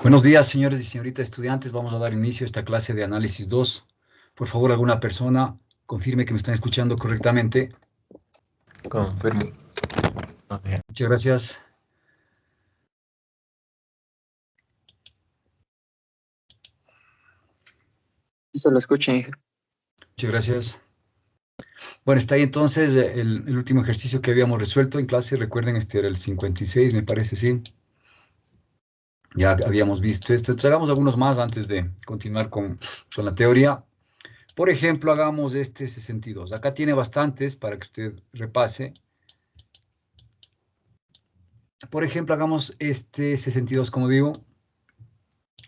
Buenos días, señores y señoritas estudiantes. Vamos a dar inicio a esta clase de análisis 2. Por favor, alguna persona confirme que me están escuchando correctamente. Confirmo. Okay. Muchas gracias. Se lo escucha, hija. Muchas gracias. Bueno, está ahí entonces el último ejercicio que habíamos resuelto en clase. Recuerden, este era el 56, me parece, sí. Ya habíamos visto esto. Entonces, hagamos algunos más antes de continuar con la teoría. Por ejemplo, hagamos este 62. Acá tiene bastantes para que usted repase. Por ejemplo, hagamos este 62, como digo.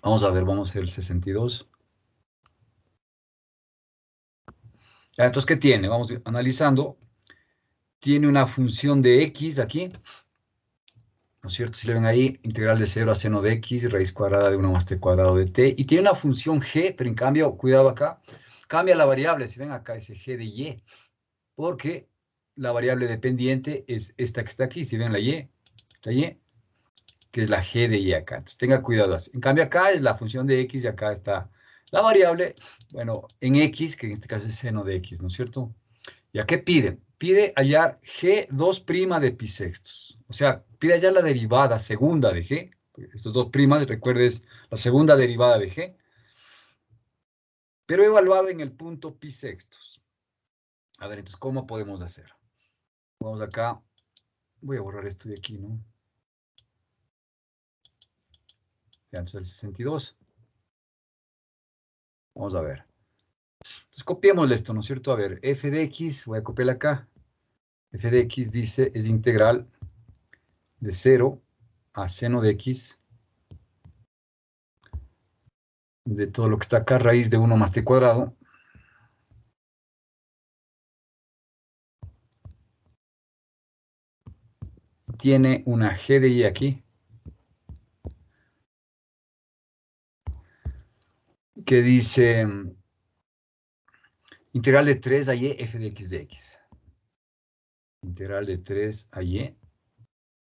Vamos a ver, vamos a hacer el 62. Entonces, ¿qué tiene? Vamos analizando. Tiene una función de x aquí, ¿no es cierto? Si le ven ahí, integral de 0 a seno de x, raíz cuadrada de 1 más t cuadrado de t. Y tiene una función g, pero en cambio, cuidado acá, cambia la variable. Si ven acá, ese g de y, porque la variable dependiente es esta que está aquí. Si ven la y, esta y, que es la g de y acá. Entonces, tenga cuidado así. En cambio, acá es la función de x y acá está la variable, bueno, en x, que en este caso es seno de x, ¿no es cierto? ¿Y a qué pide? Pide hallar g2' de pi sextos. O sea, pide hallar la derivada segunda de g. Estos dos primas, recuerdes, la segunda derivada de g. Pero evaluado en el punto pi sextos. A ver, entonces, ¿cómo podemos hacer? Vamos acá. Voy a borrar esto de aquí, ¿no? Ya, entonces el 62. Vamos a ver. Entonces, copiémosle esto, ¿no es cierto? A ver, f de x, voy a copiarle acá. F de x dice, es integral de 0 a seno de x de todo lo que está acá, raíz de 1 más t cuadrado. Tiene una g de y aquí, que dice integral de 3 a y f de x de x. Integral de 3 a y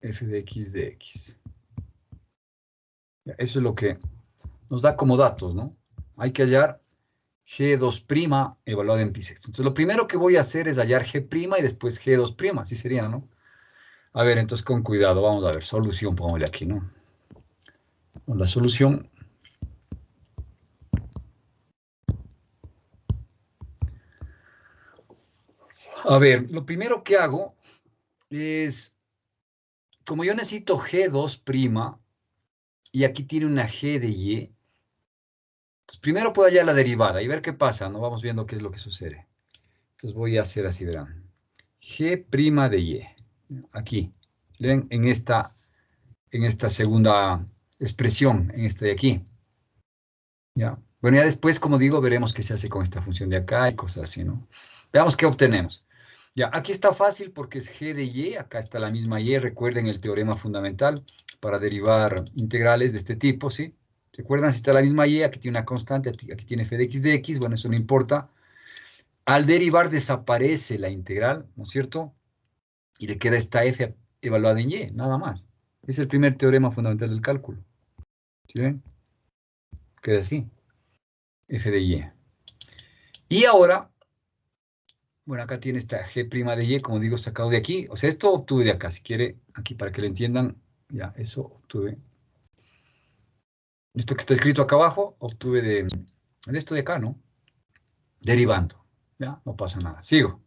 f de x de x. Eso es lo que nos da como datos, ¿no? Hay que hallar g2' evaluado en pi sexto. Entonces, lo primero que voy a hacer es hallar g' y después g2', así sería, ¿no? A ver, entonces con cuidado, vamos a ver, solución, pongámosle aquí, ¿no? Con la solución. A ver, lo primero que hago es, como yo necesito g2', y aquí tiene una g de y, entonces primero puedo hallar la derivada y ver qué pasa, ¿no? Vamos viendo qué es lo que sucede. Entonces voy a hacer así, verán. G' de y, aquí, ¿ven? En esta segunda expresión, en esta de aquí. ¿Ya? Bueno, ya después, como digo, veremos qué se hace con esta función de acá y cosas así, ¿no? Veamos qué obtenemos. Ya, aquí está fácil porque es g de y, acá está la misma y, recuerden el teorema fundamental para derivar integrales de este tipo, ¿sí? ¿Se acuerdan? Si está la misma y, aquí tiene una constante, aquí tiene f de x de x, bueno, eso no importa. Al derivar desaparece la integral, ¿no es cierto? Y le queda esta f evaluada en y, nada más. Es el primer teorema fundamental del cálculo. ¿Sí ven? Queda así. F de y. Y ahora, bueno, acá tiene esta g' de y, como digo, sacado de aquí. O sea, esto obtuve de acá, si quiere, aquí para que lo entiendan. Ya, eso obtuve. Esto que está escrito acá abajo, obtuve de esto de acá, ¿no? Derivando. Ya, no pasa nada. Sigo.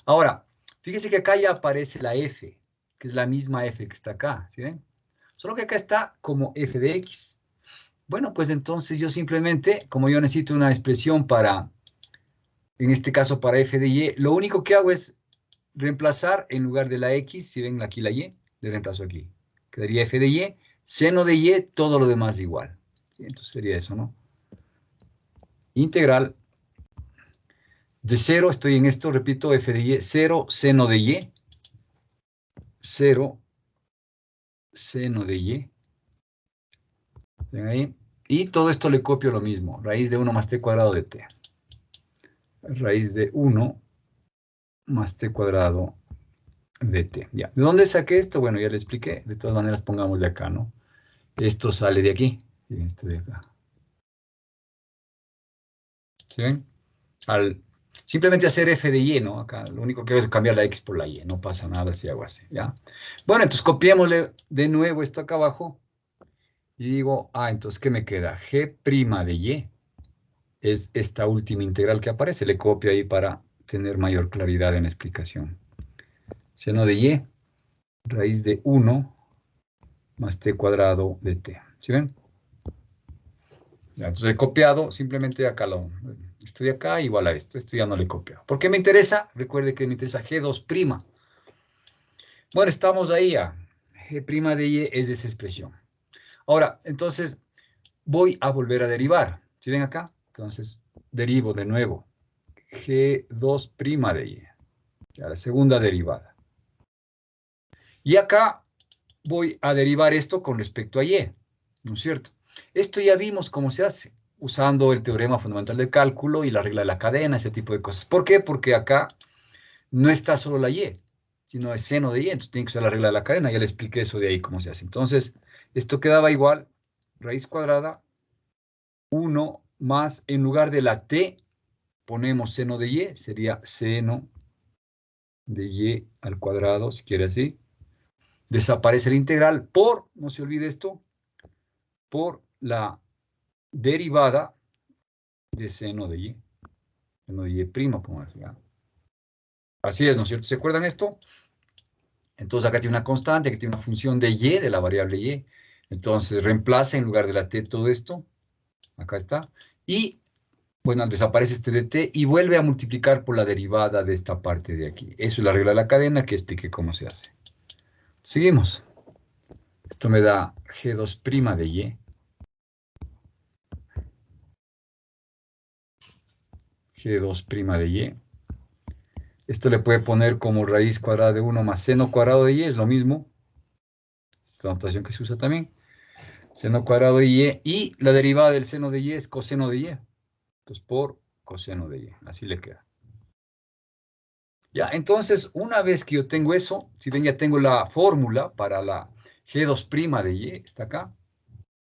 Ahora, fíjese que acá ya aparece la f, que es la misma f que está acá, ¿sí ven? Solo que acá está como f de x. Bueno, pues entonces yo simplemente, como yo necesito una expresión para, en este caso para f de y, lo único que hago es reemplazar en lugar de la x, si ven aquí la y, le reemplazo aquí. Quedaría f de y, seno de y, todo lo demás igual. ¿Sí? Entonces sería eso, ¿no? Integral de 0, estoy en esto, repito, f de y, 0 seno de y, 0 seno de y. ¿Ven ahí? Y todo esto le copio lo mismo, raíz de 1 más t cuadrado de t. Raíz de 1 más t cuadrado de t. Ya. ¿De dónde saqué esto? Bueno, ya le expliqué. De todas maneras, pongámosle acá, ¿no? Esto sale de aquí. Y esto de acá. ¿Sí ven? Simplemente hacer f de y, ¿no? Acá lo único que hago es cambiar la x por la y. No pasa nada si hago así, ¿ya? Bueno, entonces copiémosle de nuevo esto acá abajo. Y digo, entonces, ¿qué me queda? G' de y es esta última integral que aparece. Le copio ahí para tener mayor claridad en la explicación. Seno de y, raíz de 1 más t cuadrado de t. ¿Sí ven? Ya, entonces he copiado, simplemente acá estoy acá igual a esto. Esto ya no le he copiado. ¿Por qué me interesa? Recuerde que me interesa G2'. Bueno, estamos ahí a G' de y es de esa expresión. Ahora, entonces, voy a volver a derivar. ¿Sí ven acá? Entonces, derivo de nuevo. G2' de y. Ya, la segunda derivada. Y acá voy a derivar esto con respecto a y. ¿No es cierto? Esto ya vimos cómo se hace, usando el teorema fundamental del cálculo y la regla de la cadena, ese tipo de cosas. ¿Por qué? Porque acá no está solo la y, sino es seno de y, entonces tiene que usar la regla de la cadena. Ya le expliqué eso de ahí, cómo se hace. Entonces, esto quedaba igual, raíz cuadrada, 1 más, en lugar de la t, ponemos seno de y, sería seno de y al cuadrado, si quiere así. Desaparece la integral por, no se olvide esto, por la derivada de seno de y. Seno de y prima, como decía. Así es, ¿no es cierto? ¿Se acuerdan esto? Entonces acá tiene una constante que tiene una función de y, de la variable y. Entonces reemplaza en lugar de la t todo esto. Acá está. Y, bueno, desaparece este de t y vuelve a multiplicar por la derivada de esta parte de aquí. Eso es la regla de la cadena que expliqué cómo se hace. Seguimos. Esto me da G2' de y. G2' de y. Esto le puede poner como raíz cuadrada de 1 más seno cuadrado de y, es lo mismo. Esta notación que se usa también. Seno cuadrado de y, y la derivada del seno de y es coseno de y. Entonces, por coseno de y. Así le queda. Ya, entonces, una vez que yo tengo eso, si ven, ya tengo la fórmula para la G2' de y, está acá.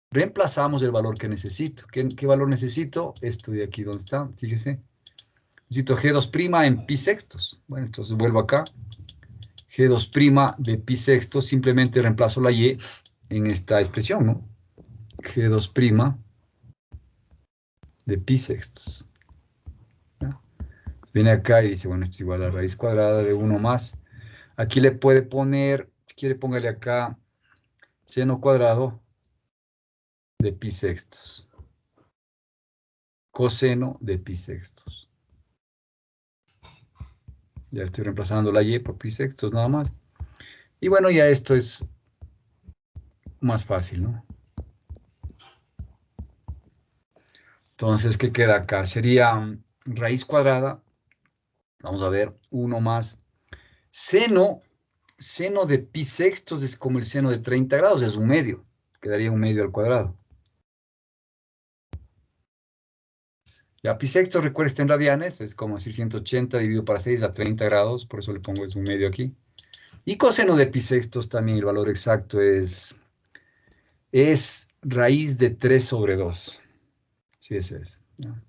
Reemplazamos el valor que necesito. ¿Qué valor necesito? Esto de aquí, ¿dónde está? Fíjese. Necesito G2' en pi sextos. Bueno, entonces vuelvo acá. G2' de pi sextos, simplemente reemplazo la y en esta expresión, ¿no? G2' de pi sextos. ¿Ya? Viene acá y dice, bueno, esto es igual a la raíz cuadrada de 1 más. Aquí le puede poner, si quiere, póngale acá seno cuadrado de pi sextos. Coseno de pi sextos. Ya estoy reemplazando la y por pi sextos nada más. Y bueno, ya esto es más fácil, ¿no? Entonces, ¿qué queda acá? Sería raíz cuadrada. Vamos a ver, 1 más seno de pi sextos es como el seno de 30 grados, es un medio. Quedaría un medio al cuadrado. Ya, pi sextos, recuerda, está en radianes, es como decir 180 dividido para 6 a 30 grados, por eso le pongo es un medio aquí. Y coseno de pi sextos también, el valor exacto es raíz de 3 sobre 2. Sí, ese es. ¿No?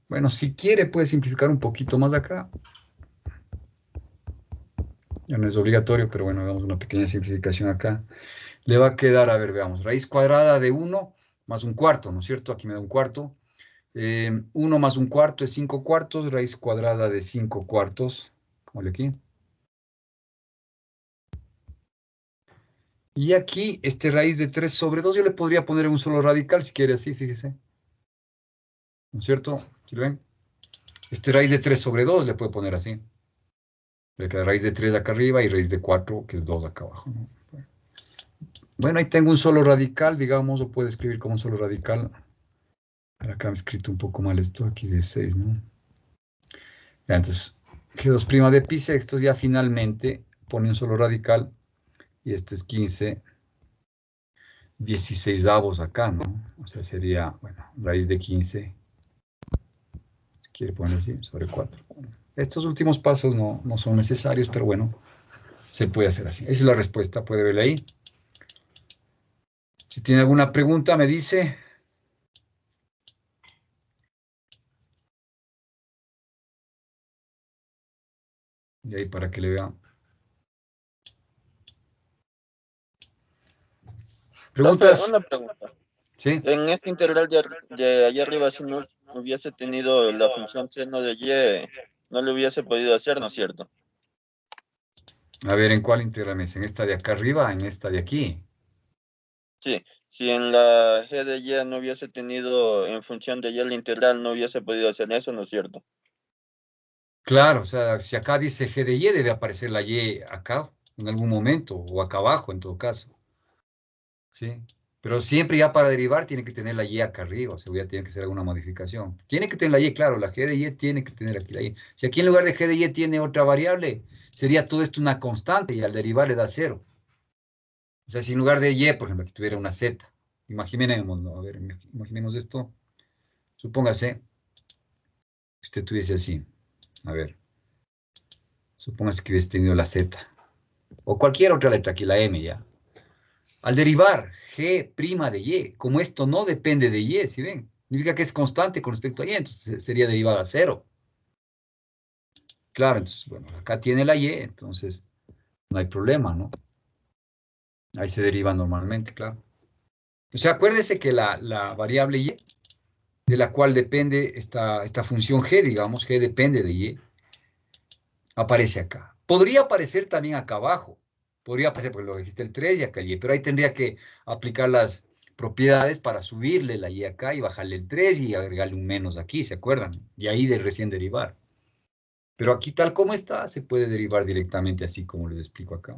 Bueno, si quiere puede simplificar un poquito más acá. Ya no es obligatorio, pero bueno, hagamos una pequeña simplificación acá. Le va a quedar, a ver, veamos, raíz cuadrada de 1 más un cuarto, ¿no es cierto? Aquí me da un cuarto. 1 más un cuarto es 5 cuartos, raíz cuadrada de 5 cuartos. Ponle aquí. Y aquí, este raíz de 3 sobre 2, yo le podría poner un solo radical, si quiere así, fíjese. ¿No es cierto? ¿Sí lo ven? Este raíz de 3 sobre 2 le puede poner así. Le queda raíz de 3 acá arriba y raíz de 4, que es 2 acá abajo, ¿no? Bueno, ahí tengo un solo radical, digamos, o puedo escribir como un solo radical. Acá me he escrito un poco mal esto, aquí de 6, ¿no? Ya, entonces, G2' de pi sextos ya finalmente pone un solo radical, y esto es 15 16avos acá, ¿no? O sea, sería, bueno, raíz de 15, si quiere poner así, sobre 4. Estos últimos pasos no son necesarios, pero bueno, se puede hacer así. Esa es la respuesta, puede verla ahí. Si tiene alguna pregunta, me dice. Y ahí para que le vean. Profe, ¿Preguntas? una pregunta. Sí. En este integral de allá arriba, si no hubiese tenido la función seno de y, no lo hubiese podido hacer, ¿no es cierto? A ver, ¿en cuál integral me dice? ¿En esta de acá arriba? ¿En esta de aquí? Sí, si en la g de y no hubiese tenido en función de y la integral, no hubiese podido hacer eso, ¿no es cierto? Claro, o sea, si acá dice G de Y, debe aparecer la Y acá en algún momento, o acá abajo en todo caso. ¿Sí? Pero siempre ya para derivar tiene que tener la Y acá arriba, o sea, ya tiene que ser alguna modificación. Tiene que tener la Y, claro, la G de Y tiene que tener aquí la Y. Si aquí en lugar de G de Y tiene otra variable, sería todo esto una constante y al derivar le da cero. O sea, si en lugar de Y, por ejemplo, aquí tuviera una Z, imaginemos, ¿no? A ver, imaginemos esto. Supóngase que usted tuviese así. A ver, supóngase que hubiese tenido la Z. O cualquier otra letra, aquí la M ya. Al derivar G' de Y, como esto no depende de Y, ¿sí ven? Significa que es constante con respecto a Y, entonces sería derivada a cero. Claro, entonces, bueno, acá tiene la Y, entonces no hay problema, ¿no? Ahí se deriva normalmente, claro. O sea, acuérdese que la variable Y, de la cual depende esta función G, digamos, G depende de Y, aparece acá. Podría aparecer también acá abajo. Podría aparecer, porque lo dijiste el 3 y acá el Y, pero ahí tendría que aplicar las propiedades para subirle la Y acá y bajarle el 3 y agregarle un menos aquí, ¿se acuerdan? Y ahí de recién derivar. Pero aquí tal como está, se puede derivar directamente así como les explico acá.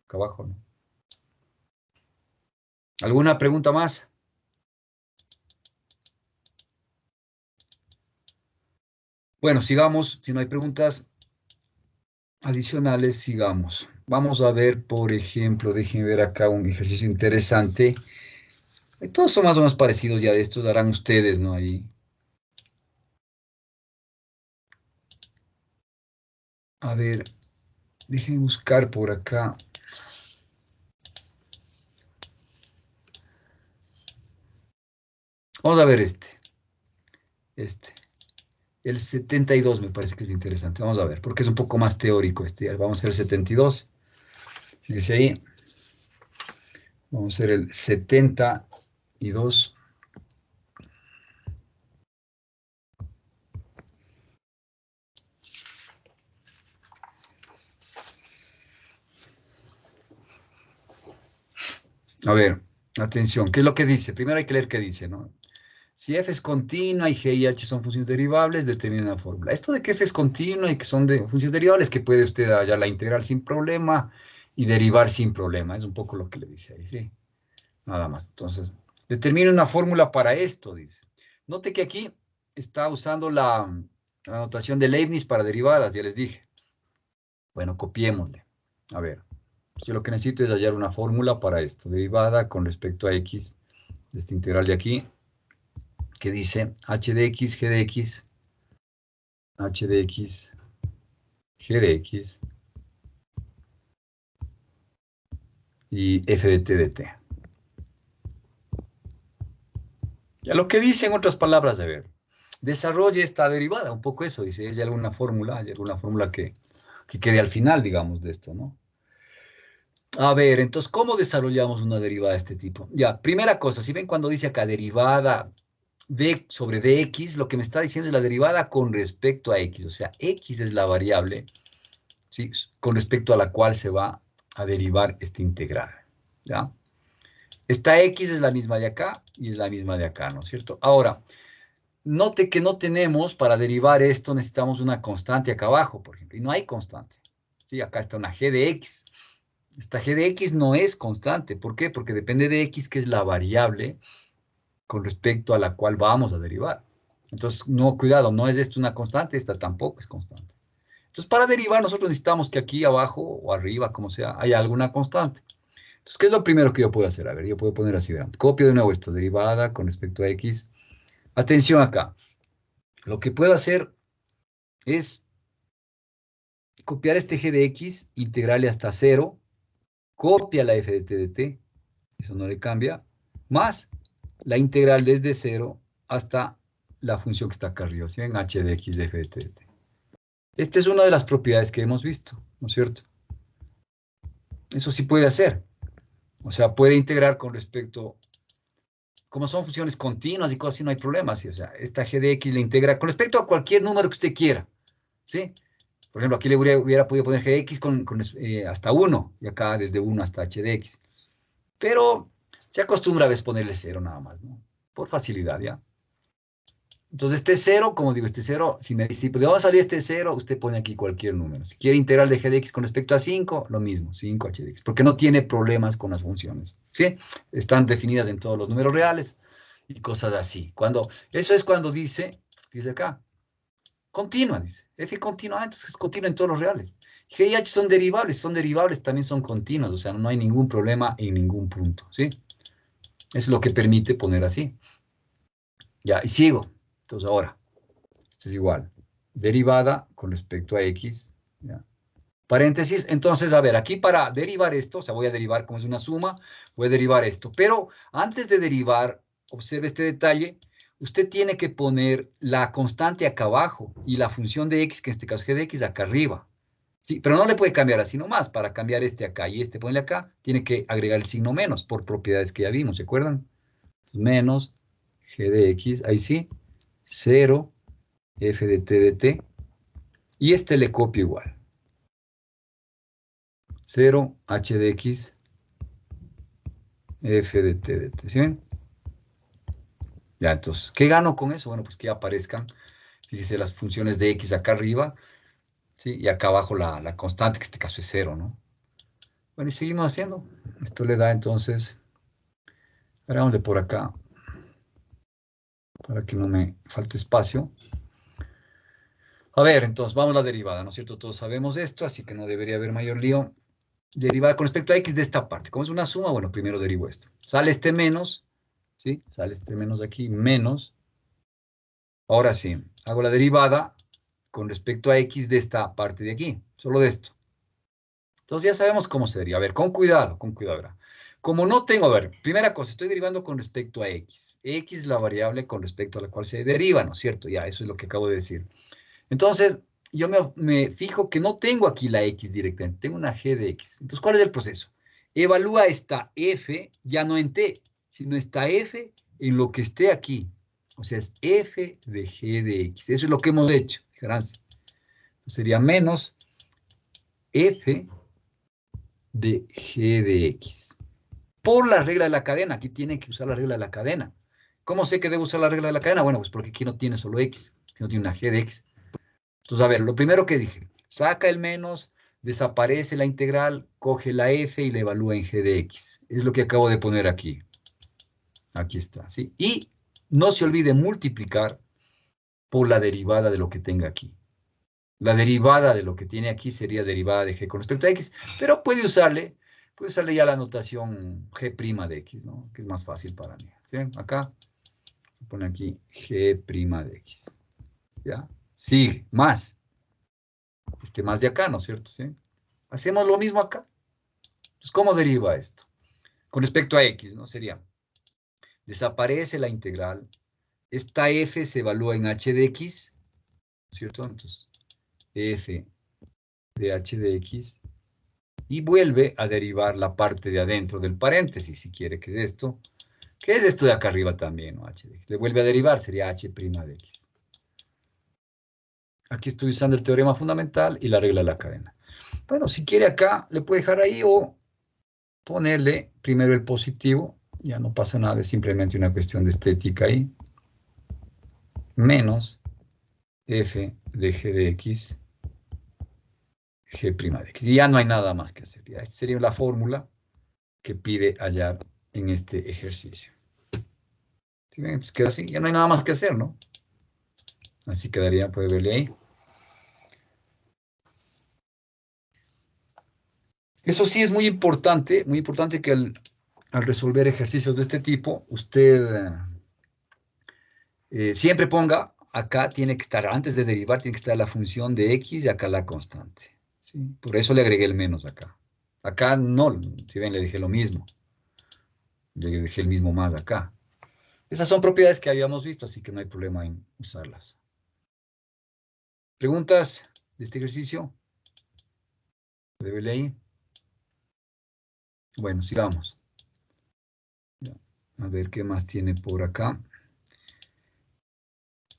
Acá abajo, ¿no? ¿Alguna pregunta más? Bueno, sigamos. Si no hay preguntas adicionales, sigamos. Vamos a ver, por ejemplo, déjenme ver acá un ejercicio interesante. Todos son más o menos parecidos ya de estos, darán ustedes, ¿no? Ahí. A ver, déjenme buscar por acá. Vamos a ver este. Este. El 72 me parece que es interesante. Vamos a ver, porque es un poco más teórico este. Vamos a hacer el 72. Fíjese ahí. Vamos a hacer el 72. A ver, atención, ¿qué es lo que dice? Primero hay que leer qué dice, ¿no? Si f es continua y g y h son funciones derivables, determina la fórmula. Esto de que f es continua y que son de funciones derivables, que puede usted hallar la integral sin problema y derivar sin problema. Es un poco lo que le dice ahí, ¿sí? Nada más. Entonces, determina una fórmula para esto, dice. Note que aquí está usando la notación de Leibniz para derivadas, ya les dije. Bueno, copiémosle. A ver, yo lo que necesito es hallar una fórmula para esto, derivada con respecto a x, de esta integral de aquí, que dice h de x, g de x, h de x, g de x, y f de t de t. Ya lo que dice, en otras palabras, a ver, desarrolle esta derivada, un poco eso, dice, hay alguna fórmula que quede al final, digamos, de esto, ¿no? A ver, entonces, ¿cómo desarrollamos una derivada de este tipo? Ya, primera cosa, si ven cuando dice acá derivada d sobre dx, lo que me está diciendo es la derivada con respecto a x, o sea, x es la variable, ¿sí? Con respecto a la cual se va a derivar esta integral, ¿ya? Esta x es la misma de acá y es la misma de acá, ¿no es cierto? Ahora, note que no tenemos, para derivar esto, necesitamos una constante acá abajo, por ejemplo, y no hay constante, ¿sí? Acá está una g de x. Esta g de x no es constante, ¿por qué? Porque depende de x, que es la variable con respecto a la cual vamos a derivar. Entonces, no, cuidado, no es esto una constante, esta tampoco es constante. Entonces, para derivar, nosotros necesitamos que aquí abajo o arriba, como sea, haya alguna constante. Entonces, ¿qué es lo primero que yo puedo hacer? A ver, yo puedo poner así, vean. Copio de nuevo esto, derivada con respecto a x. Atención acá. Lo que puedo hacer es copiar este g de x, integrarle hasta 0, copia la f de t de t, eso no le cambia, más la integral desde 0 hasta la función que está acá arriba, ¿sí ven? h de x de f de t de t. Esta es una de las propiedades que hemos visto, ¿no es cierto? Eso sí puede hacer. O sea, puede integrar con respecto, como son funciones continuas y cosas así, no hay problema, ¿sí? O sea, esta g de x le integra con respecto a cualquier número que usted quiera, ¿sí? Por ejemplo, aquí le hubiera podido poner g de x hasta 1, y acá desde 1 hasta h de x. Pero se acostumbra a veces ponerle 0 nada más, ¿no? Por facilidad, ¿ya? Entonces, este 0, como digo, este 0, si me dice, ¿de dónde salió este 0? Usted pone aquí cualquier número. Si quiere integral de g de x con respecto a 5, lo mismo, 5h de x, porque no tiene problemas con las funciones, ¿sí? Están definidas en todos los números reales y cosas así. Eso es cuando dice acá, continua, dice, f continua, entonces es continua en todos los reales. G y h son derivables, también son continuas, o sea, no hay ningún problema en ningún punto, ¿sí? Es lo que permite poner así. Ya, y sigo. Entonces ahora, esto es igual. Derivada con respecto a x. ¿Ya? Paréntesis. Entonces, a ver, aquí para derivar esto, o sea, voy a derivar como es una suma, voy a derivar esto. Pero antes de derivar, observe este detalle, usted tiene que poner la constante acá abajo y la función de x, que en este caso es g de x, acá arriba. Sí, pero no le puede cambiar así nomás. Para cambiar este acá y este ponerle acá, tiene que agregar el signo menos por propiedades que ya vimos, ¿se acuerdan? Menos g de x, ahí sí, 0, f de t de t, y este le copio igual. 0, h de x, f de t de t, ¿sí ven? Ya, entonces, ¿qué gano con eso? Bueno, pues que aparezcan, fíjese, las funciones de x acá arriba, ¿sí? Y acá abajo la constante, que en este caso es 0, ¿no? Bueno, y seguimos haciendo. Esto le da entonces, hagámosle por acá, para que no me falte espacio. A ver, entonces, vamos a la derivada, ¿no es cierto? Todos sabemos esto, así que no debería haber mayor lío. Derivada con respecto a x de esta parte. Como es una suma, bueno, primero derivo esto. Sale este menos, ¿sí? Sale este menos de aquí, menos. Ahora sí, hago la derivada con respecto a x de esta parte de aquí, solo de esto. Entonces ya sabemos cómo se deriva. A ver, con cuidado, ¿verdad? Como no tengo, a ver, primera cosa, estoy derivando con respecto a x. X es la variable con respecto a la cual se deriva, ¿no es cierto? Ya, eso es lo que acabo de decir. Entonces, yo me fijo que no tengo aquí la x directamente, tengo una g de x. Entonces, ¿cuál es el proceso? Evalúa esta f, ya no en t, sino esta f en lo que esté aquí. O sea, es f de g de x. Eso es lo que hemos hecho, fijarse. Entonces sería menos f de g de x. Por la regla de la cadena, aquí tiene que usar la regla de la cadena. ¿Cómo sé que debo usar la regla de la cadena? Bueno, pues porque aquí no tiene solo x, sino tiene una g de x. Entonces, a ver, lo primero que dije, saca el menos, desaparece la integral, coge la f y la evalúa en g de x. Es lo que acabo de poner aquí. Aquí está, ¿sí? Y no se olvide multiplicar por la derivada de lo que tenga aquí. La derivada de lo que tiene aquí sería derivada de g con respecto a x, pero puede usarle ya la notación g' de x, ¿no? Que es más fácil para mí. ¿Sí? Acá se pone aquí g' de x. ¿Ya? Sigue, más. Más de acá, ¿no es cierto? ¿Sí? Hacemos lo mismo acá. Entonces, ¿cómo deriva esto? Con respecto a x, ¿no? Sería, desaparece la integral. Esta f se evalúa en h de x, ¿cierto? Entonces, f de h de x, y vuelve a derivar la parte de adentro del paréntesis, si quiere, que es esto. ¿Qué es esto de acá arriba también, ¿no? H de x. Le vuelve a derivar, sería h' de x. Aquí estoy usando el teorema fundamental y la regla de la cadena. Bueno, si quiere acá, le puede dejar ahí o ponerle primero el positivo, ya no pasa nada, es simplemente una cuestión de estética ahí, menos f de g de x, g' de x. Y ya no hay nada más que hacer. Ya, esta sería la fórmula que pide hallar en este ejercicio. ¿Sí ven? Entonces queda así, ya no hay nada más que hacer, ¿no? Así quedaría, puede verle ahí. Eso sí es muy importante que al resolver ejercicios de este tipo, usted siempre ponga, acá tiene que estar, antes de derivar, tiene que estar la función de x y acá la constante. ¿Sí? Por eso le agregué el menos acá. Acá no, si ven, le dije lo mismo. Yo le dejé el mismo más acá. Esas son propiedades que habíamos visto, así que no hay problema en usarlas. ¿Preguntas de este ejercicio? ¿Debe ahí? Bueno, sigamos. A ver qué más tiene por acá.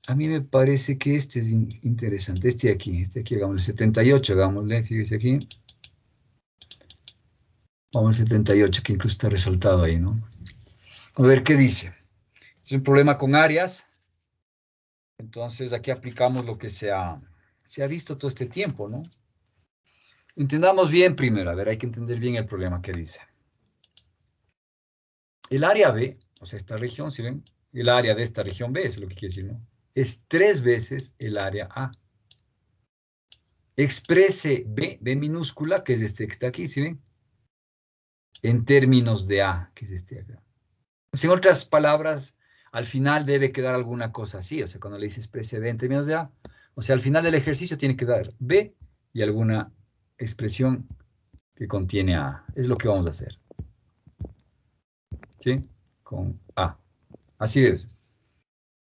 A mí me parece que este es interesante. Este aquí, hagámosle 78, hagámosle, fíjese aquí. Vamos al 78, que incluso está resaltado ahí, ¿no? A ver qué dice. Es un problema con áreas. Entonces aquí aplicamos lo que se ha visto todo este tiempo, ¿no? Entendamos bien primero, a ver, hay que entender bien el problema que dice. El área B, o sea, esta región, ¿sí ven? El área de esta región B, es lo que quiere decir, ¿no? Es 3 veces el área A. Exprese B minúscula, que es este que está aquí, ¿sí ven? En términos de A, que es este acá. Pues en otras palabras, al final debe quedar alguna cosa así, o sea, cuando le dice exprese B en términos de A, o sea, al final del ejercicio tiene que dar B y alguna expresión que contiene A. Es lo que vamos a hacer. ¿Sí? Con A. Así es.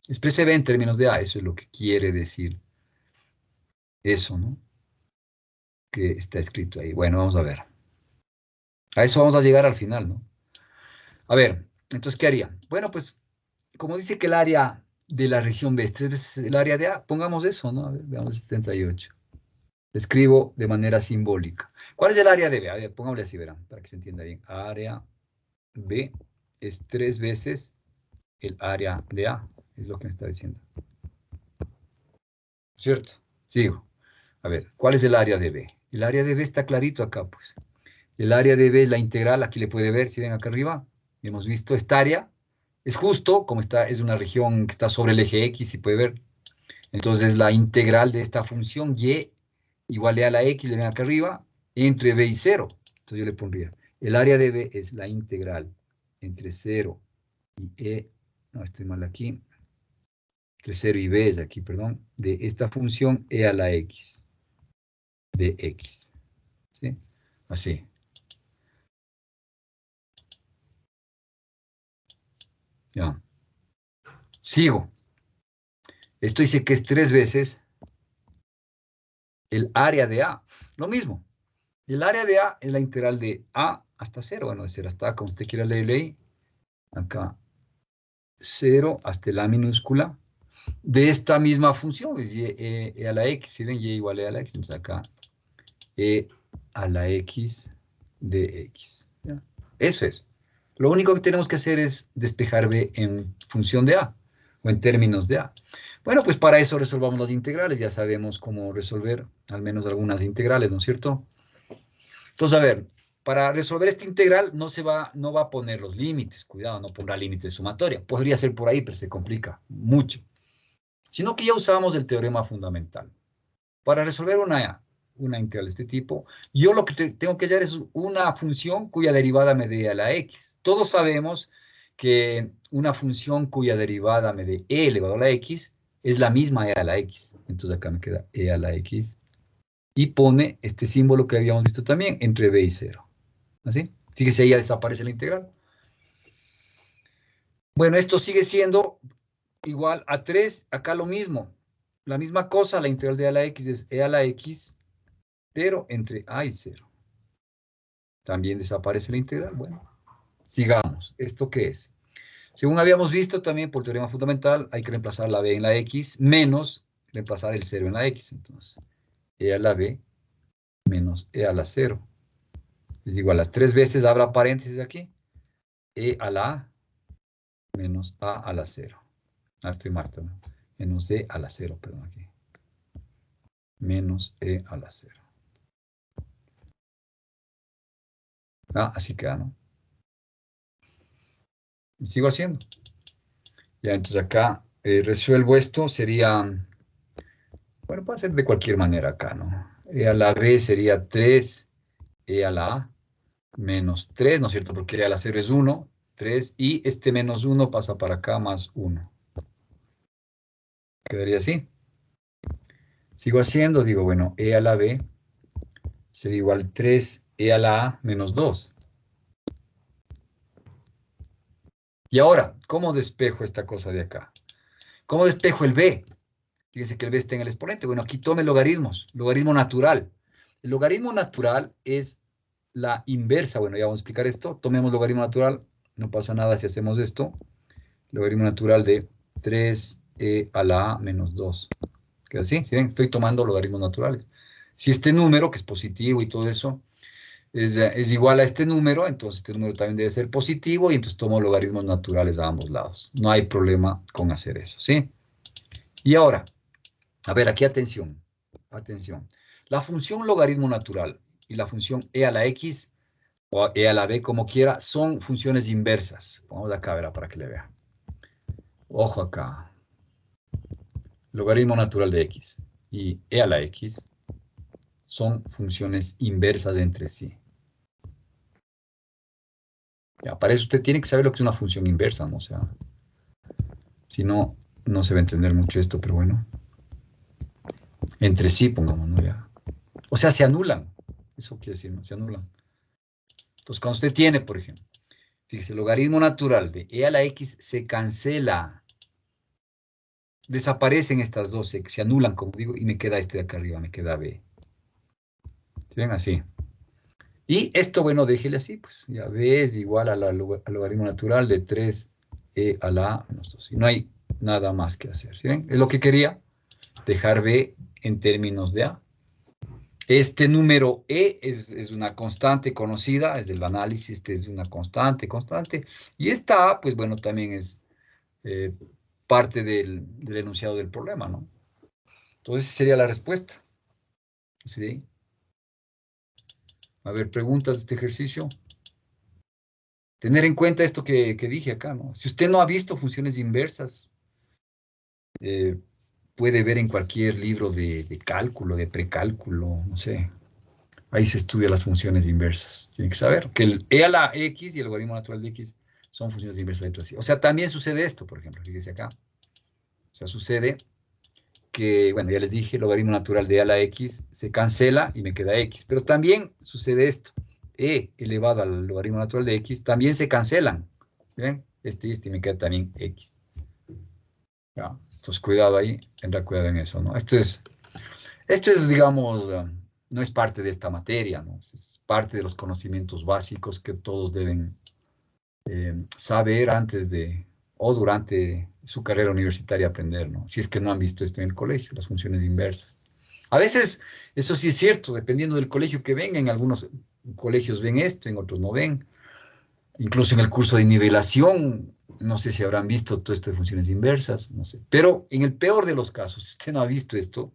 Exprese B en términos de A, eso es lo que quiere decir eso, ¿no? Que está escrito ahí. Bueno, vamos a ver. A eso vamos a llegar al final, ¿no? A ver, entonces, ¿qué haría? Bueno, pues, como dice que el área de la región B es 3 veces el área de A, pongamos eso, ¿no? A ver, veamos el 78. Lo escribo de manera simbólica. ¿Cuál es el área de B? A ver, pongámosle así, verán, para que se entienda bien. Área B es 3 veces el área de A, es lo que me está diciendo. ¿Cierto? Sigo. A ver, ¿cuál es el área de B? El área de B está clarito acá, pues. El área de B es la integral, aquí le puede ver, si ven acá arriba, hemos visto esta área, es justo, como está, es una región que está sobre el eje X, si puede ver. Entonces, la integral de esta función y igual a la X, le ven acá arriba, entre B y 0. Entonces yo le pondría, el área de B es la integral entre 0 y no, estoy mal aquí, entre 0 y B es aquí, perdón, de esta función a la X, de X. ¿Sí? Así. Ya. Sigo. Esto dice que es 3 veces el área de A. Lo mismo. El área de A es la integral de A hasta 0. Bueno, de 0 hasta A, como usted quiera leerle ahí. Acá 0 hasta la minúscula de esta misma función, es y a la X. Si ven, y igual a la X. Entonces acá a la X de X. ¿Ya? Eso es. Lo único que tenemos que hacer es despejar B en función de A o en términos de A. Bueno, pues para eso resolvamos las integrales. Ya sabemos cómo resolver al menos algunas integrales, ¿no es cierto? Entonces, a ver, para resolver esta integral no va a poner los límites. Cuidado, no pondrá límites sumatoria. Podría ser por ahí, pero se complica mucho. Sino que ya usamos el teorema fundamental. Para resolver una integral de este tipo, yo lo que tengo que hallar es una función cuya derivada me dé a la x. Todos sabemos que una función cuya derivada me dé e elevado a la x es la misma e a la x. Entonces acá me queda e a la x y pone este símbolo que habíamos visto también entre b y 0. ¿Así? Fíjese, ahí ya desaparece la integral. Bueno, esto sigue siendo igual a 3, acá lo mismo. La misma cosa, la integral de a la x es e a la x, pero entre a y 0. También desaparece la integral. Bueno, sigamos. ¿Esto qué es? Según habíamos visto también por teorema fundamental, hay que reemplazar la b en la x menos reemplazar el 0 en la x. Entonces, e a la b menos e a la 0 es igual a 3 veces, abra paréntesis aquí, e a la a menos a la 0. Ah, estoy mal también. Menos e a la 0, perdón, aquí. Menos e a la 0. Ah, así queda, ¿no? Y sigo haciendo. Ya, entonces acá resuelvo esto, sería, bueno, puede ser de cualquier manera acá, ¿no? E a la b sería 3, e a la a menos 3, ¿no es cierto? Porque e a la 0 es 1, 3, y este menos 1 pasa para acá más 1. Quedaría así. Sigo haciendo, digo, bueno, e a la b sería igual 3, e a la a menos 2. Y ahora, ¿cómo despejo esta cosa de acá? ¿Cómo despejo el b? Fíjense que el b está en el exponente. Bueno, aquí tome logaritmos, logaritmo natural. El logaritmo natural es la inversa. Bueno, ya vamos a explicar esto. Tomemos logaritmo natural, no pasa nada si hacemos esto. Logaritmo natural de 3e a la a menos 2. ¿Queda así? ¿Sí ven? Estoy tomando logaritmos naturales. Si este número, que es positivo y todo eso, es igual a este número, entonces este número también debe ser positivo y entonces tomo logaritmos naturales a ambos lados. No hay problema con hacer eso, ¿sí? Y ahora, a ver, aquí atención, atención. La función logaritmo natural y la función e a la x o e a la b, como quiera, son funciones inversas. Pongamos acá, verá, para que le vea. Ojo acá. Logaritmo natural de x y e a la x son funciones inversas entre sí. Ya, para eso usted tiene que saber lo que es una función inversa, ¿no? O sea, si no, no se va a entender mucho esto, pero bueno. Entre sí, pongamos, ¿no? Ya. O sea, se anulan. Eso quiere decir, ¿no? Se anulan. Entonces, cuando usted tiene, por ejemplo, fíjese, el logaritmo natural de e a la x se cancela. Desaparecen estas dos, se anulan, como digo, y me queda este de acá arriba, me queda b. ¿Sí ven? Así. Y esto, bueno, déjele así, pues. Ya b es igual al logaritmo natural de 3e a la a menos 2. Y no hay nada más que hacer. ¿Sí ven? Es lo que quería, dejar b en términos de a. Este número e es una constante conocida, es del análisis, este es una constante. Y esta a, pues bueno, también es parte del enunciado del problema, ¿no? Entonces, esa sería la respuesta. ¿Sí? A ver, preguntas de este ejercicio. Tener en cuenta esto que dije acá, ¿no? Si usted no ha visto funciones inversas, puede ver en cualquier libro de cálculo, de precálculo, no sé. Ahí se estudia las funciones inversas. Tiene que saber que el e a la x y el logaritmo natural de x son funciones inversas entre sí. O sea, también sucede esto, por ejemplo, fíjese acá. O sea, sucede que, bueno, ya les dije, el logaritmo natural de e a la x se cancela y me queda x. Pero también sucede esto. E elevado al logaritmo natural de x también se cancelan. ¿Ven? Este y este me queda también x. ¿Ya? Entonces, cuidado ahí, tendrá cuidado en eso, ¿no? Esto es, digamos, no es parte de esta materia, ¿no? Es parte de los conocimientos básicos que todos deben saber antes de o durante su carrera universitaria aprender, ¿no? Si es que no han visto esto en el colegio, las funciones inversas. A veces, eso sí es cierto, dependiendo del colegio que venga, en algunos colegios ven esto, en otros no ven. Incluso en el curso de nivelación, no sé si habrán visto todo esto de funciones inversas, no sé. Pero en el peor de los casos, si usted no ha visto esto,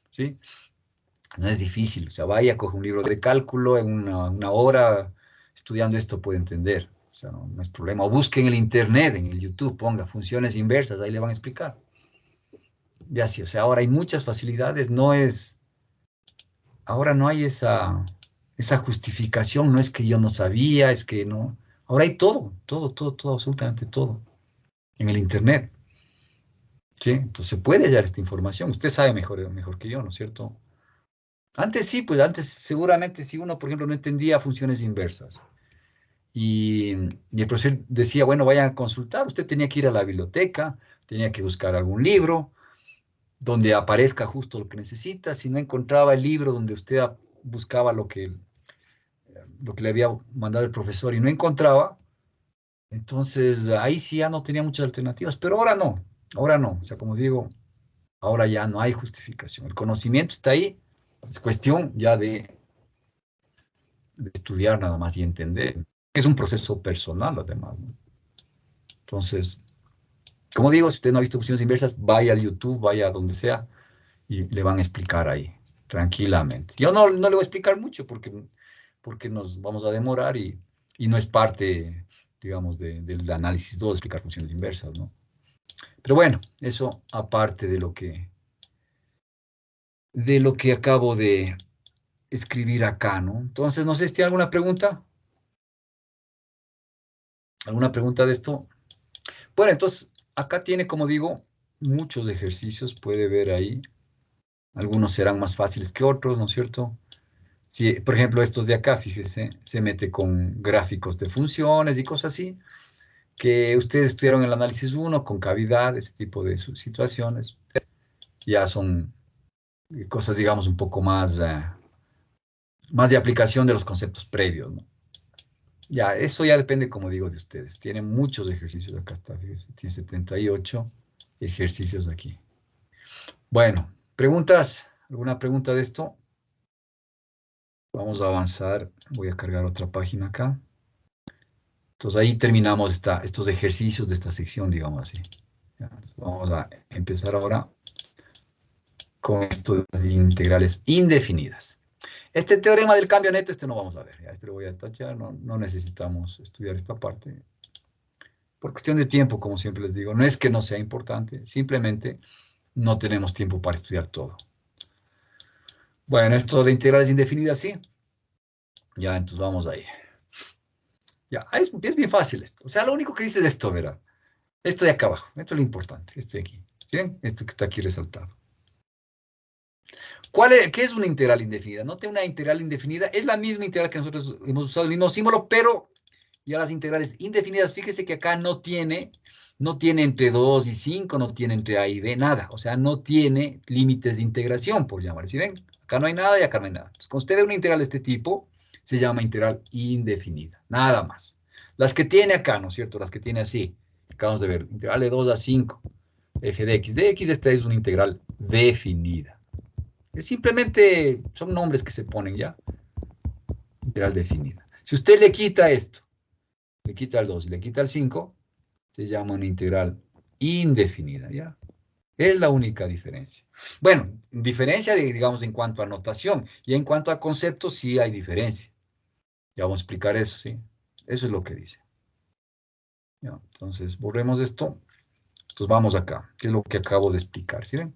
¿sí? No es difícil, o sea, vaya, coge un libro de cálculo, en una hora estudiando esto puede entender, o sea, no es problema. O busque en el internet, en el YouTube, ponga funciones inversas, ahí le van a explicar. Ya sí, o sea, ahora hay muchas facilidades, ahora no hay esa justificación, no es que yo no sabía, es que no. Ahora hay todo, absolutamente todo, en el internet, ¿sí? Entonces se puede hallar esta información, usted sabe mejor que yo, ¿no es cierto? Antes sí, pues antes seguramente si uno, por ejemplo, no entendía funciones inversas y el profesor decía, bueno, vayan a consultar, usted tenía que ir a la biblioteca, tenía que buscar algún libro donde aparezca justo lo que necesita. Si no encontraba el libro donde usted buscaba lo que le había mandado el profesor y no encontraba, entonces ahí sí ya no tenía muchas alternativas, pero ahora no. O sea, como digo, ahora ya no hay justificación. El conocimiento está ahí, es cuestión ya de estudiar nada más y entender, que es un proceso personal además, ¿no? Entonces, como digo, si usted no ha visto funciones inversas, vaya al YouTube, vaya a donde sea y le van a explicar ahí, tranquilamente. Yo no le voy a explicar mucho porque nos vamos a demorar y no es parte, digamos, del análisis 2, explicar funciones inversas, ¿no? Pero bueno, eso aparte de lo que acabo de escribir acá, ¿no? Entonces, no sé si tiene alguna pregunta. ¿Alguna pregunta de esto? Bueno, entonces, acá tiene, como digo, muchos ejercicios, puede ver ahí. Algunos serán más fáciles que otros, ¿no es cierto? Si, por ejemplo, estos de acá, fíjese, se mete con gráficos de funciones y cosas así. que ustedes estudiaron el análisis 1 con cavidad, ese tipo de situaciones, ya son cosas, digamos, un poco más, más de aplicación de los conceptos previos, ¿no? Ya, eso ya depende, como digo, de ustedes. Tienen muchos ejercicios, acá está, fíjense, tiene 78 ejercicios aquí. Bueno, ¿preguntas? ¿Alguna pregunta de esto? Vamos a avanzar. Voy a cargar otra página acá. Entonces ahí terminamos estos ejercicios de esta sección, digamos así. Ya, vamos a empezar ahora con estas integrales indefinidas. Este teorema del cambio neto, este no vamos a ver. Ya, este lo voy a tachar, no necesitamos estudiar esta parte. Por cuestión de tiempo, como siempre les digo, no es que no sea importante, simplemente no tenemos tiempo para estudiar todo. Bueno, esto de integrales indefinidas, sí. Ya, entonces vamos ahí. Ya, es bien fácil esto. O sea, lo único que dice es esto, verá. Esto de acá abajo, esto es lo importante, esto de aquí. ¿Sí ven? Esto que está aquí resaltado. ¿Qué es una integral indefinida? Note, una integral indefinida es la misma integral que nosotros hemos usado el mismo símbolo, pero ya las integrales indefinidas, fíjese que acá no tiene entre 2 y 5, no tiene entre A y B, nada. O sea, no tiene límites de integración, por llamar. ¿Sí ven? Acá no hay nada y acá no hay nada. Entonces, cuando usted ve una integral de este tipo, se llama integral indefinida. Nada más. Las que tiene acá, ¿no es cierto? Las que tiene así. Acabamos de ver, integral de 2 a 5, f de x, esta es una integral definida. Es simplemente, son nombres que se ponen ya. Integral definida. Si usted le quita esto, le quita el 2 y le quita el 5, se llama una integral indefinida, ¿ya? Es la única diferencia. Bueno, diferencia, digamos, en cuanto a notación, y en cuanto a conceptos, sí hay diferencia. Ya vamos a explicar eso, ¿sí? Eso es lo que dice. ¿Ya? Entonces, borremos esto. Entonces, vamos acá, que es lo que acabo de explicar, ¿sí ven?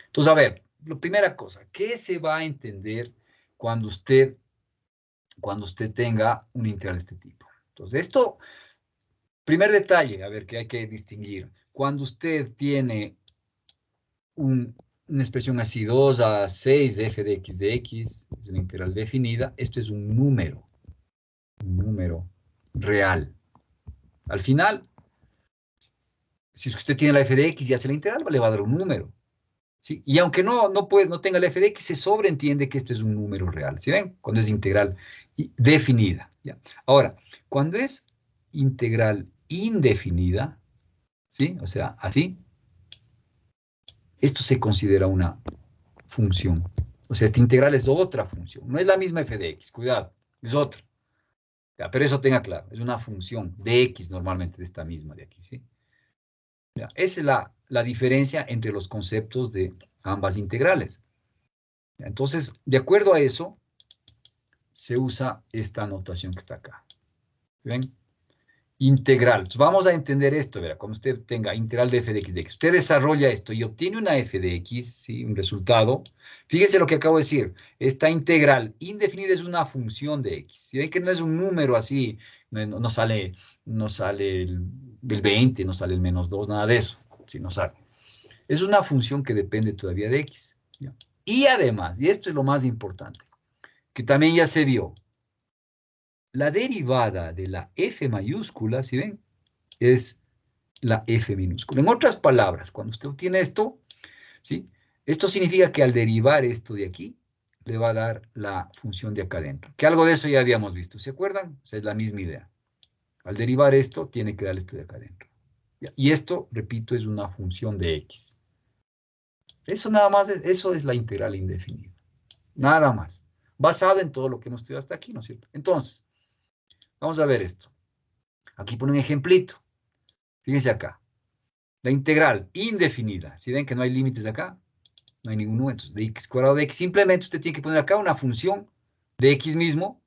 Entonces, a ver, la primera cosa, ¿qué se va a entender cuando usted tenga una integral de este tipo? Entonces, esto, primer detalle, a ver, que hay que distinguir. Cuando usted tiene una expresión así, 2 a 6 de f de x, es una integral definida, esto es un número real. Al final, si usted tiene la f de x y hace la integral, le va a dar un número. ¿Sí? Y aunque no tenga la f de x, se sobreentiende que esto es un número real. ¿Sí ven? Cuando es integral definida. ¿Ya? Ahora, cuando es integral indefinida, ¿sí? O sea, así, esto se considera una función. O sea, esta integral es otra función. No es la misma f de x, cuidado, es otra. Ya, pero eso tenga claro, es una función de x normalmente, de esta misma de aquí, ¿sí? Ya, esa es la diferencia entre los conceptos de ambas integrales. Ya, entonces, de acuerdo a eso, se usa esta notación que está acá. ¿Ven? Integral. Entonces, vamos a entender esto, ¿verdad? Cuando usted tenga integral de f de x, usted desarrolla esto y obtiene una f de x, ¿sí? Un resultado. Fíjese lo que acabo de decir. Esta integral indefinida es una función de x. Si ven que no es un número así, no sale del 20, no sale el -2, nada de eso. Sí, no sale. Es una función que depende todavía de x. ¿Ya? Y además, y esto es lo más importante, que también ya se vio, la derivada de la f mayúscula, ¿sí ven? Es la f minúscula. En otras palabras, cuando usted obtiene esto, ¿sí? Esto significa que al derivar esto de aquí, le va a dar la función de acá adentro. Que algo de eso ya habíamos visto, ¿se acuerdan? O sea, es la misma idea. Al derivar esto, tiene que dar esto de acá adentro. Y esto, repito, es una función de x. Eso nada más, eso es la integral indefinida. Nada más. Basado en todo lo que hemos estudiado hasta aquí, ¿no es cierto? Entonces, vamos a ver esto. Aquí pone un ejemplito. Fíjense acá. La integral indefinida. Si ven que no hay límites acá, no hay ningún número. Entonces, de x cuadrado de x, simplemente usted tiene que poner acá una función de x mismo,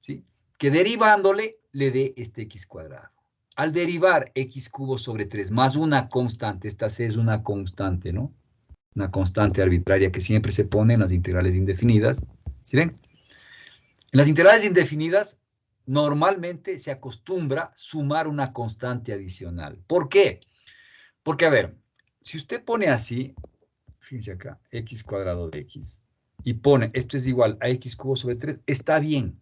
¿sí? Que derivándole le dé este x cuadrado. Al derivar x cubo sobre 3 más una constante, esta c es una constante, ¿no? Una constante arbitraria que siempre se pone en las integrales indefinidas. ¿Sí ven? En las integrales indefinidas, normalmente se acostumbra sumar una constante adicional. ¿Por qué? Porque, a ver, si usted pone así, fíjense acá, x cuadrado de x, y pone, esto es igual a x cubo sobre 3, está bien,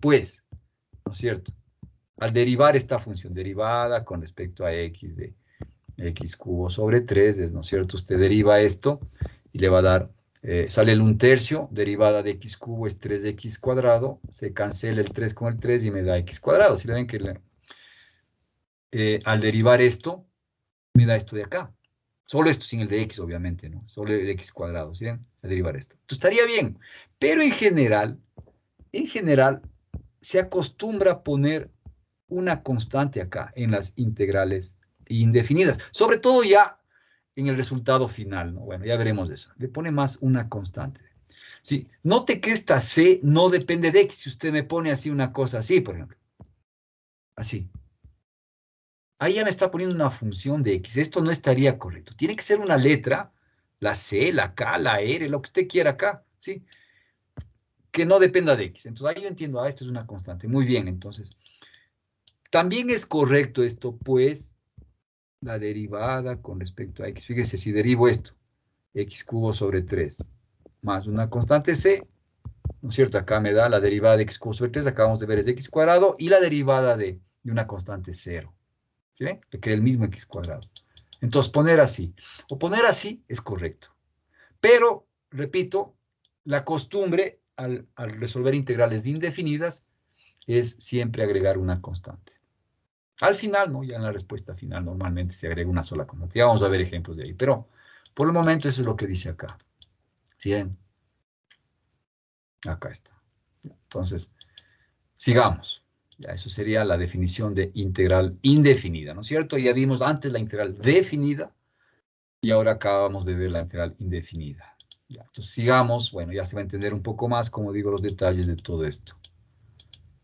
pues, ¿no es cierto? al derivar esta función derivada con respecto a x de x cubo sobre 3, ¿no es cierto? Usted deriva esto y le va a dar, sale el 1/3, derivada de x cubo es 3x cuadrado, se cancela el 3 con el 3 y me da x cuadrado. Si le ven que al derivar esto, me da esto de acá. Solo esto sin el de x, obviamente, ¿no? Solo el x cuadrado, ¿sí ven? A derivar esto. Entonces estaría bien, pero en general, se acostumbra a poner una constante acá en las integrales indefinidas, sobre todo ya en el resultado final, ¿no? Bueno, ya veremos eso. Le pone más una constante. Sí, note que esta c no depende de x. Si usted me pone así una cosa así, por ejemplo. Así. Ahí ya me está poniendo una función de x. Esto no estaría correcto. Tiene que ser una letra, la c, la k, la r, lo que usted quiera acá, ¿sí? Que no dependa de x. Entonces ahí yo entiendo, esto es una constante. Muy bien, entonces. También es correcto esto, pues, la derivada con respecto a x. Fíjese, si derivo esto, x cubo sobre 3, más una constante c, ¿no es cierto? Acá me da la derivada de x cubo sobre 3, acabamos de ver es x cuadrado, y la derivada de una constante 0. ¿Sí ven? Le queda el mismo x cuadrado. Entonces, poner así, o poner así es correcto. Pero, repito, la costumbre al resolver integrales indefinidas es siempre agregar una constante. Al final, ¿no? Ya en la respuesta final normalmente se agrega una sola constante. Ya vamos a ver ejemplos de ahí, pero por el momento eso es lo que dice acá. ¿Sí ven? Acá está. Entonces, sigamos. Ya, eso sería la definición de integral indefinida, ¿no es cierto? Ya vimos antes la integral definida y ahora acabamos de ver la integral indefinida. Ya, entonces sigamos, bueno, ya se va a entender un poco más, como digo, los detalles de todo esto.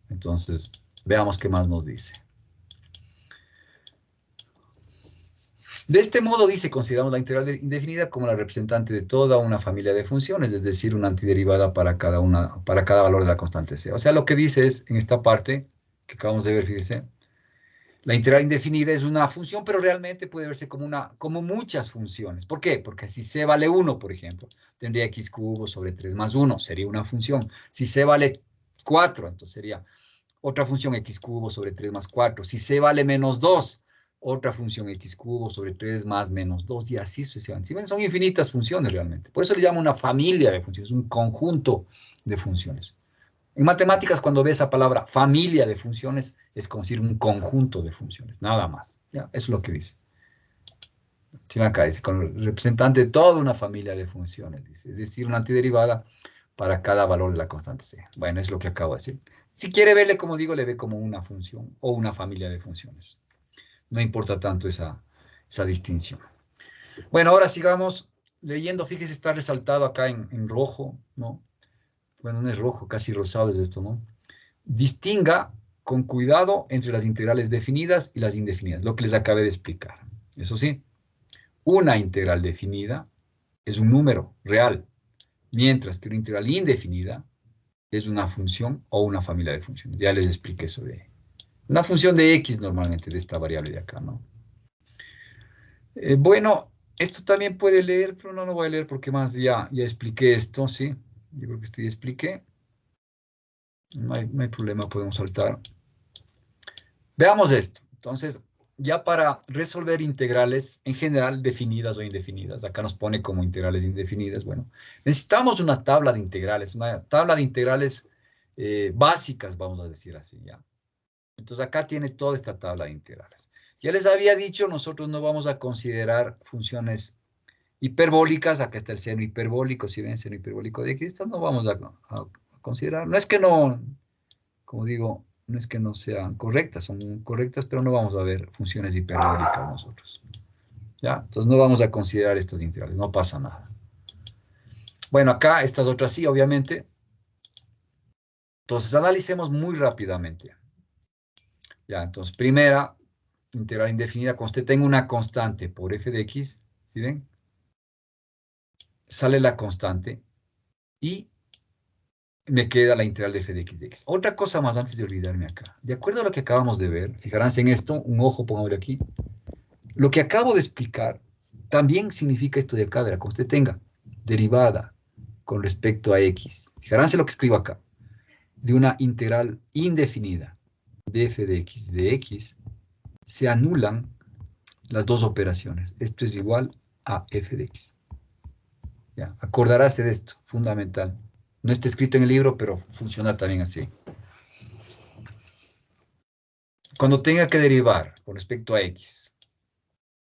Entonces, veamos qué más nos dice. De este modo, dice, consideramos la integral indefinida como la representante de toda una familia de funciones, es decir, una antiderivada para cada valor de la constante c. O sea, lo que dice es, en esta parte que acabamos de ver, fíjese, la integral indefinida es una función, pero realmente puede verse como muchas funciones. ¿Por qué? Porque si c vale 1, por ejemplo, tendría x cubo sobre 3 más 1, sería una función. Si c vale 4, entonces sería otra función x cubo sobre 3 más 4. Si c vale menos 2, otra función x cubo sobre 3 más menos 2, y así sucesivamente. ¿Sí ven? Son infinitas funciones realmente. Por eso le llamo una familia de funciones, un conjunto de funciones. En matemáticas, cuando ves esa palabra familia de funciones, es como decir un conjunto de funciones, nada más. ¿Ya? Eso es lo que dice. Sí, acá dice, con el representante de toda una familia de funciones, dice, es decir, una antiderivada para cada valor de la constante c. Bueno, es lo que acabo de decir. Si quiere verle, como digo, le ve como una función o una familia de funciones. No importa tanto esa distinción. Bueno, ahora sigamos leyendo. Fíjese, está resaltado acá en rojo, ¿no? Bueno, no es rojo, casi rosado es esto, ¿no? Distinga con cuidado entre las integrales definidas y las indefinidas, lo que les acabé de explicar. Eso sí, una integral definida es un número real, mientras que una integral indefinida es una función o una familia de funciones. Ya les expliqué eso de una función de x normalmente, de esta variable de acá, ¿no? Bueno, esto también puede leer, pero no lo voy a leer porque más ya expliqué esto, ¿sí? Yo creo que esto ya expliqué. No hay problema, podemos saltar. Veamos esto. Entonces, ya para resolver integrales en general definidas o indefinidas, acá nos pone como integrales indefinidas, bueno, necesitamos una tabla de integrales básicas, vamos a decir así, ¿ya? Entonces acá tiene toda esta tabla de integrales. Ya les había dicho, nosotros no vamos a considerar funciones hiperbólicas, acá está el seno hiperbólico, si ven seno hiperbólico de x, estas no vamos a considerar. No es que no, como digo, no es que no sean correctas, son correctas, pero no vamos a ver funciones hiperbólicas nosotros. ¿Ya? Entonces no vamos a considerar estas integrales, no pasa nada. Bueno, acá estas otras sí, obviamente. Entonces analicemos muy rápidamente. Ya, entonces primera integral indefinida, cuando usted tenga una constante por f de x, ¿sí ven? Sale la constante y me queda la integral de f de x de x. Otra cosa más antes de olvidarme acá. De acuerdo a lo que acabamos de ver, fijaránse en esto, un ojo, pongámosle aquí. Lo que acabo de explicar también significa esto de acá, verá, cuando usted tenga derivada con respecto a x. Fijaránse lo que escribo acá. De una integral indefinida de f de x, se anulan las dos operaciones. Esto es igual a f de x. Ya, acordarse de esto, fundamental. No está escrito en el libro, pero funciona también así. Cuando tenga que derivar con respecto a x,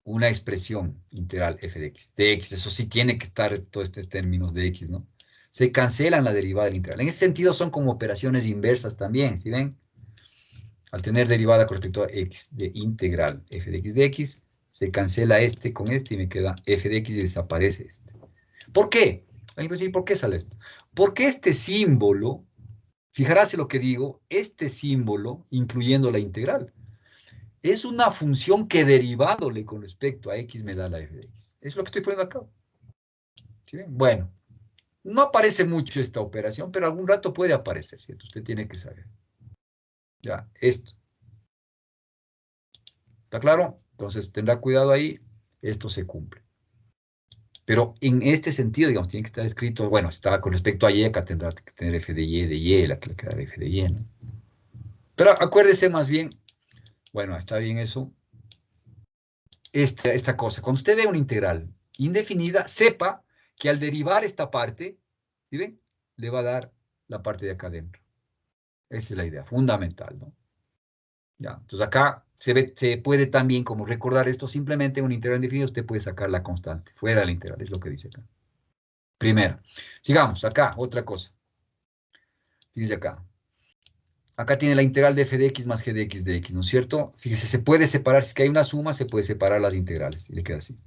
una expresión integral f de x, eso sí tiene que estar todos estos términos de x, ¿no? Se cancelan la derivada del integral. En ese sentido son como operaciones inversas también, ¿sí ven? Al tener derivada con respecto a x de integral f de x, se cancela este con este y me queda f de x y desaparece este. ¿Por qué? Alguien puede decir, ¿por qué sale esto? Porque este símbolo, fijarás en lo que digo, este símbolo, incluyendo la integral, es una función que derivadole con respecto a x me da la f de x. Es lo que estoy poniendo acá. ¿Sí ven? Bueno, no aparece mucho esta operación, pero algún rato puede aparecer, ¿cierto? Usted tiene que saber. Ya, esto. ¿Está claro? Entonces tendrá cuidado ahí, esto se cumple. Pero en este sentido, digamos, tiene que estar escrito, bueno, está con respecto a y, acá tendrá que tener f de y, la que le queda f de y, ¿no? Pero acuérdese más bien, bueno, está bien eso, esta cosa. Cuando usted ve una integral indefinida, sepa que al derivar esta parte, ¿sí ven? Le va a dar la parte de acá adentro. Esa es la idea fundamental, ¿no? Ya, entonces acá se puede también, como recordar esto, simplemente en una integral indefinida usted puede sacar la constante, fuera de la integral, es lo que dice acá. Primero. Sigamos, acá, otra cosa. Fíjese acá. Acá tiene la integral de f de x más g de x, ¿no es cierto? Fíjese, se puede separar, si es que hay una suma, se puede separar las integrales, y le queda así.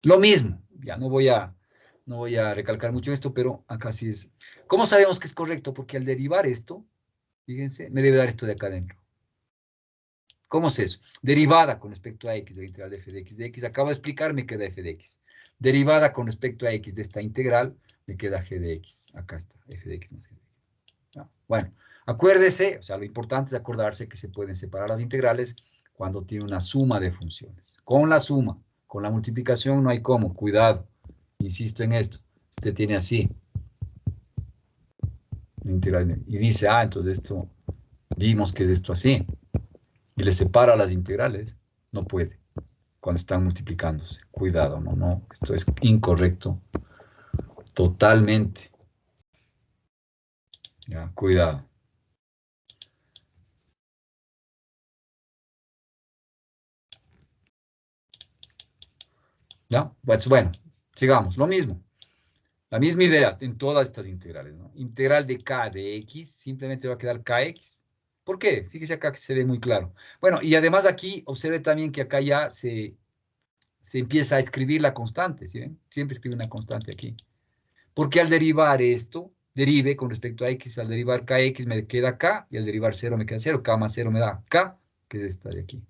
Lo mismo, ya no voy a recalcar mucho esto, pero acá sí es. ¿Cómo sabemos que es correcto? Porque al derivar esto, fíjense, me debe dar esto de acá adentro. ¿Cómo es eso? Derivada con respecto a x de la integral de f de x, acabo de explicar, me queda f de x. Derivada con respecto a x de esta integral, me queda g de x. Acá está, f de x más g de x. ¿No? Bueno, acuérdese, o sea, lo importante es acordarse que se pueden separar las integrales cuando tiene una suma de funciones. Con la suma, con la multiplicación no hay cómo, cuidado, insisto en esto. Usted tiene así, integral, y dice, entonces esto, vimos que es esto así, y le separa las integrales, no puede, cuando están multiplicándose. Cuidado, no, esto es incorrecto, totalmente. Ya, cuidado. ¿Ya? Pues bueno, sigamos, lo mismo. La misma idea en todas estas integrales, ¿no? Integral de k de x, simplemente va a quedar kx. ¿Por qué? Fíjese acá que se ve muy claro. Bueno, y además aquí, observe también que acá ya se empieza a escribir la constante, ¿sí ven? Siempre escribe una constante aquí. Porque al derivar esto, derive con respecto a x, al derivar kx me queda k, y al derivar 0 me queda 0, k más 0 me da k, que es esta de aquí.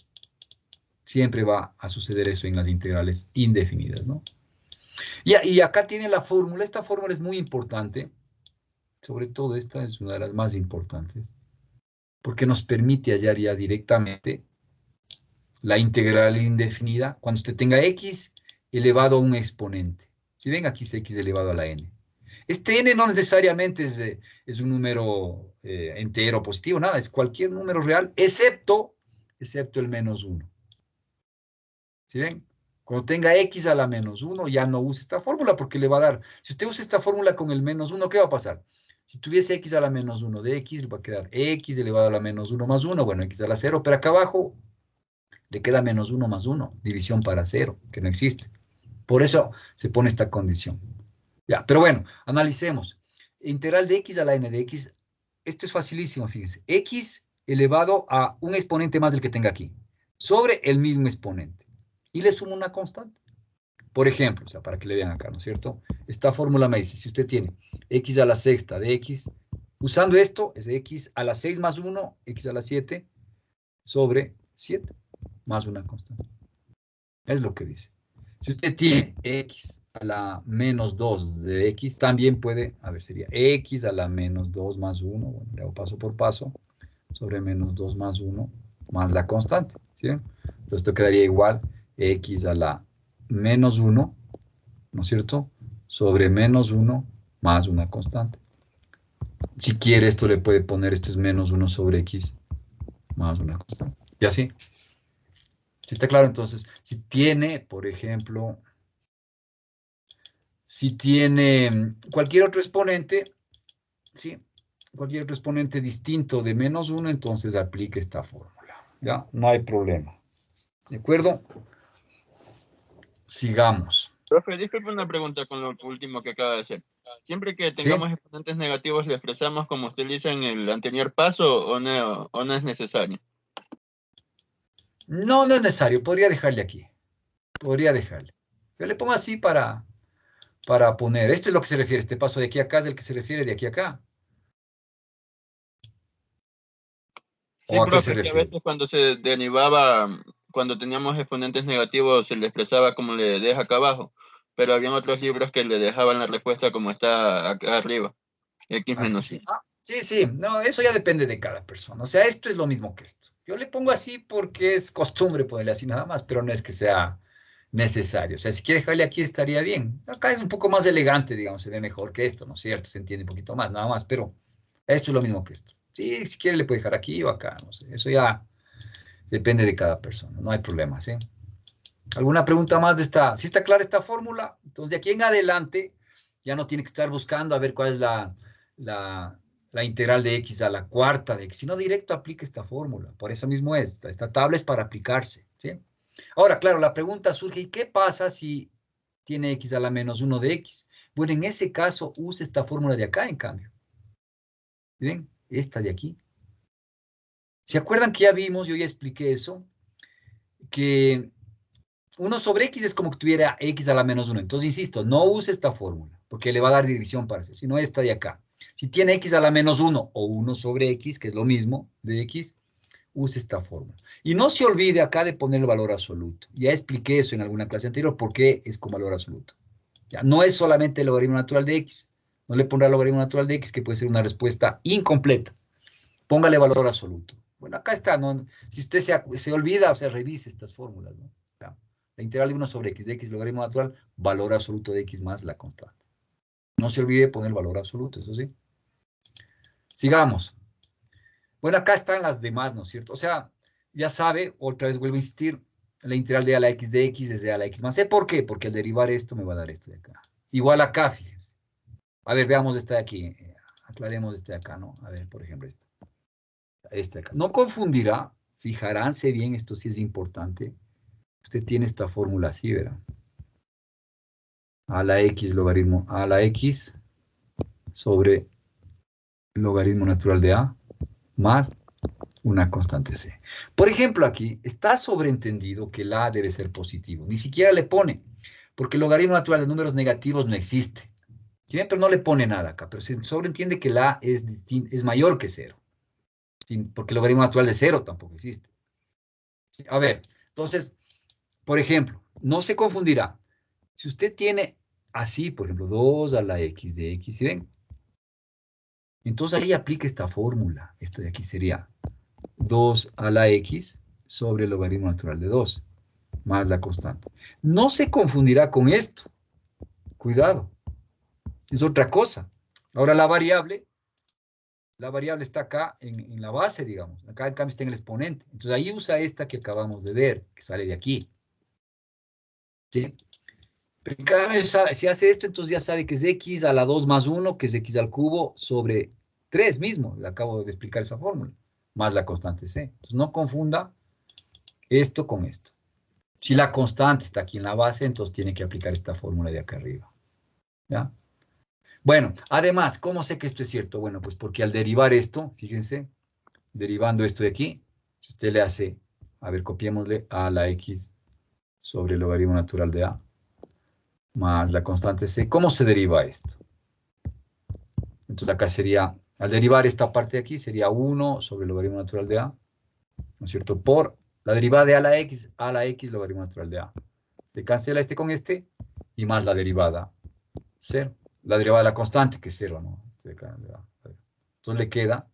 Siempre va a suceder eso en las integrales indefinidas, ¿no? Y acá tiene la fórmula. Esta fórmula es muy importante. Sobre todo esta es una de las más importantes. Porque nos permite hallar ya directamente la integral indefinida cuando usted tenga x elevado a un exponente. Si ven, aquí es x elevado a la n. Este n no necesariamente es un número entero positivo, nada. Es cualquier número real, excepto el menos 1. ¿Sí ven? Cuando tenga x a la menos 1, ya no use esta fórmula porque le va a dar. Si usted usa esta fórmula con el menos 1, ¿qué va a pasar? Si tuviese x a la menos 1 de x, le va a quedar x elevado a la menos 1 más 1, bueno, x a la 0, pero acá abajo le queda menos 1 más 1, división para 0, que no existe. Por eso se pone esta condición. Ya, pero bueno, analicemos. Integral de x a la n de x, esto es facilísimo, fíjense. X elevado a un exponente más del que tenga aquí, sobre el mismo exponente. Y le sumo una constante. Por ejemplo, o sea, para que le vean acá, ¿no es cierto? Esta fórmula me dice, si usted tiene x a la sexta de x, usando esto, es x a la 6 más 1, x a la 7, sobre 7, más una constante. Es lo que dice. Si usted tiene x a la menos 2 de x, también puede, a ver, sería x a la menos 2 más 1, bueno, le hago paso por paso, sobre menos 2 más 1, más la constante, ¿sí? Entonces esto quedaría igual, x a la menos 1, ¿no es cierto? Sobre menos 1 más una constante. Si quiere, esto le puede poner, esto es menos 1 sobre x más una constante. Y así. ¿Sí está claro? Entonces, si tiene, por ejemplo, si tiene cualquier otro exponente, ¿sí? Cualquier otro exponente distinto de -1, entonces aplique esta fórmula. ¿Ya? No hay problema. ¿De acuerdo? Sigamos. Profe, disculpe una pregunta con lo último que acaba de hacer. Siempre que ¿Sí? tengamos exponentes negativos, ¿le expresamos como usted hizo en el anterior paso o no es necesario? No, no es necesario. Podría dejarle aquí. Podría dejarle. Yo le pongo así para poner. Esto es lo que se refiere. Este paso de aquí a acá es el que se refiere de aquí a acá. Sí, ¿O a qué se profe, es que a refiere? veces cuando se derivaba, cuando teníamos exponentes negativos, se le expresaba como le deja acá abajo, pero habían otros libros que le dejaban la respuesta como está acá arriba, x Aquí menos sí. y. Sí, sí. No, eso ya depende de cada persona. O sea, esto es lo mismo que esto. Yo le pongo así porque es costumbre ponerle así nada más, pero no es que sea necesario. O sea, si quiere dejarle aquí estaría bien. Acá es un poco más elegante, digamos, se ve mejor que esto, ¿no es cierto? Se entiende un poquito más, nada más, pero esto es lo mismo que esto. Sí, si quiere le puede dejar aquí o acá, no sé. Eso ya depende de cada persona, no hay problema, ¿sí? ¿Alguna pregunta más de esta? ¿Sí está clara esta fórmula? Entonces, de aquí en adelante, ya no tiene que estar buscando a ver cuál es la, la integral de x a la cuarta de x, sino directo aplica esta fórmula. Por eso mismo esta tabla es para aplicarse, ¿sí? Ahora, claro, la pregunta surge, ¿y qué pasa si tiene x a la -1 de x? Bueno, en ese caso, use esta fórmula de acá, en cambio. ¿Ven? Esta de aquí. ¿Se acuerdan que ya vimos, yo ya expliqué eso, que 1 sobre x es como que tuviera x a la -1. Entonces, insisto, no use esta fórmula, porque le va a dar división para eso, sino esta de acá. Si tiene x a la -1 o 1 sobre x, que es lo mismo de x, use esta fórmula. Y no se olvide acá de poner el valor absoluto. Ya expliqué eso en alguna clase anterior, por qué es con valor absoluto. Ya, no es solamente el logaritmo natural de x. No le pondrá el logaritmo natural de x, que puede ser una respuesta incompleta. Póngale valor absoluto. Bueno, acá está, ¿no? Si usted se olvida, o sea, revise estas fórmulas, ¿no? Ya. La integral de 1 sobre x de x logaritmo natural, valor absoluto de x más la constante. No se olvide poner el valor absoluto, eso sí. Sigamos. Bueno, acá están las demás, ¿no es cierto? O sea, ya sabe, otra vez vuelvo a insistir, la integral de a la x de x es de a la x más c. ¿Por qué? Porque al derivar esto me va a dar esto de acá. Igual acá, fíjense. A ver, veamos esta de aquí. Aclaremos este de acá, ¿no? A ver, por ejemplo, esta. Esta de acá. No confundirá, fijaránse bien, esto sí es importante. Usted tiene esta fórmula así, ¿verdad? A la x logaritmo, a la x sobre el logaritmo natural de a más una constante c. Por ejemplo, aquí está sobreentendido que el a debe ser positivo. Ni siquiera le pone, porque el logaritmo natural de números negativos no existe. ¿Sí? Pero no le pone nada acá, pero se sobreentiende que el a es mayor que 0. Porque el logaritmo natural de 0 tampoco existe. ¿Sí? A ver, entonces, por ejemplo, no se confundirá. Si usted tiene así, por ejemplo, 2 a la x de x, ¿sí ven? Entonces ahí aplica esta fórmula. Esta de aquí sería 2 a la x sobre el logaritmo natural de 2, más la constante. No se confundirá con esto. Cuidado. Es otra cosa. Ahora la variable está acá en la base, digamos. Acá en cambio está en el exponente. Entonces ahí usa esta que acabamos de ver, que sale de aquí. ¿Sí? Pero en cambio, si hace esto, entonces ya sabe que es x a la 2 más 1, que es x al cubo sobre 3 mismo. Le acabo de explicar esa fórmula. Más la constante c. Entonces no confunda esto con esto. Si la constante está aquí en la base, entonces tiene que aplicar esta fórmula de acá arriba. ¿Ya? Bueno, además, ¿cómo sé que esto es cierto? Bueno, pues porque al derivar esto, fíjense, derivando esto de aquí, si usted le hace, a ver, copiémosle a la x sobre el logaritmo natural de a más la constante c. ¿Cómo se deriva esto? Entonces acá sería, al derivar esta parte de aquí, sería 1 sobre el logaritmo natural de a, ¿no es cierto? Por la derivada de a la x logaritmo natural de a. Se cancela este con este y más la derivada 0. La derivada de la constante, que es 0, ¿no? Entonces le queda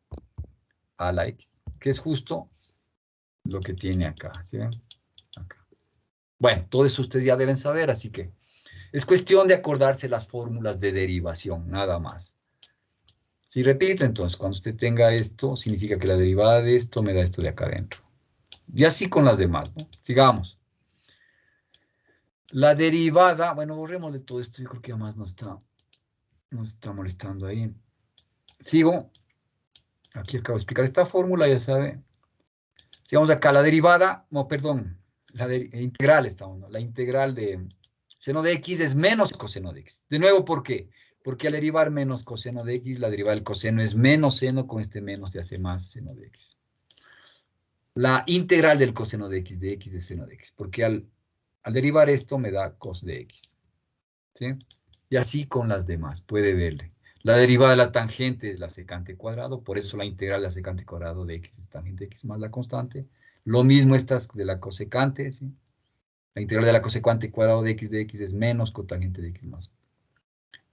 a la x, que es justo lo que tiene acá. ¿Sí ven? Acá. Bueno, todo eso ustedes ya deben saber, así que es cuestión de acordarse las fórmulas de derivación, nada más. Si repito, entonces, cuando usted tenga esto, significa que la derivada de esto me da esto de acá adentro. Y así con las demás, ¿no? Sigamos. La derivada, bueno, borremos de todo esto, yo creo que ya más nos está molestando ahí. Sigo. Aquí acabo de explicar esta fórmula, ya sabe. Sigamos acá, la derivada, no, perdón, la integral estamos, ¿no? La integral de seno de x es menos coseno de x. De nuevo, ¿por qué? Porque al derivar menos coseno de x, la derivada del coseno es menos seno, con este menos se hace más seno de x. La integral del coseno de x de seno de x, porque al derivar esto me da cos de x. ¿Sí? Y así con las demás, puede verle. La derivada de la tangente es la secante cuadrado, por eso la integral de la secante cuadrado de x es tangente de x más la constante. Lo mismo estas de la cosecante, ¿sí? La integral de la cosecante cuadrado de x es menos cotangente de x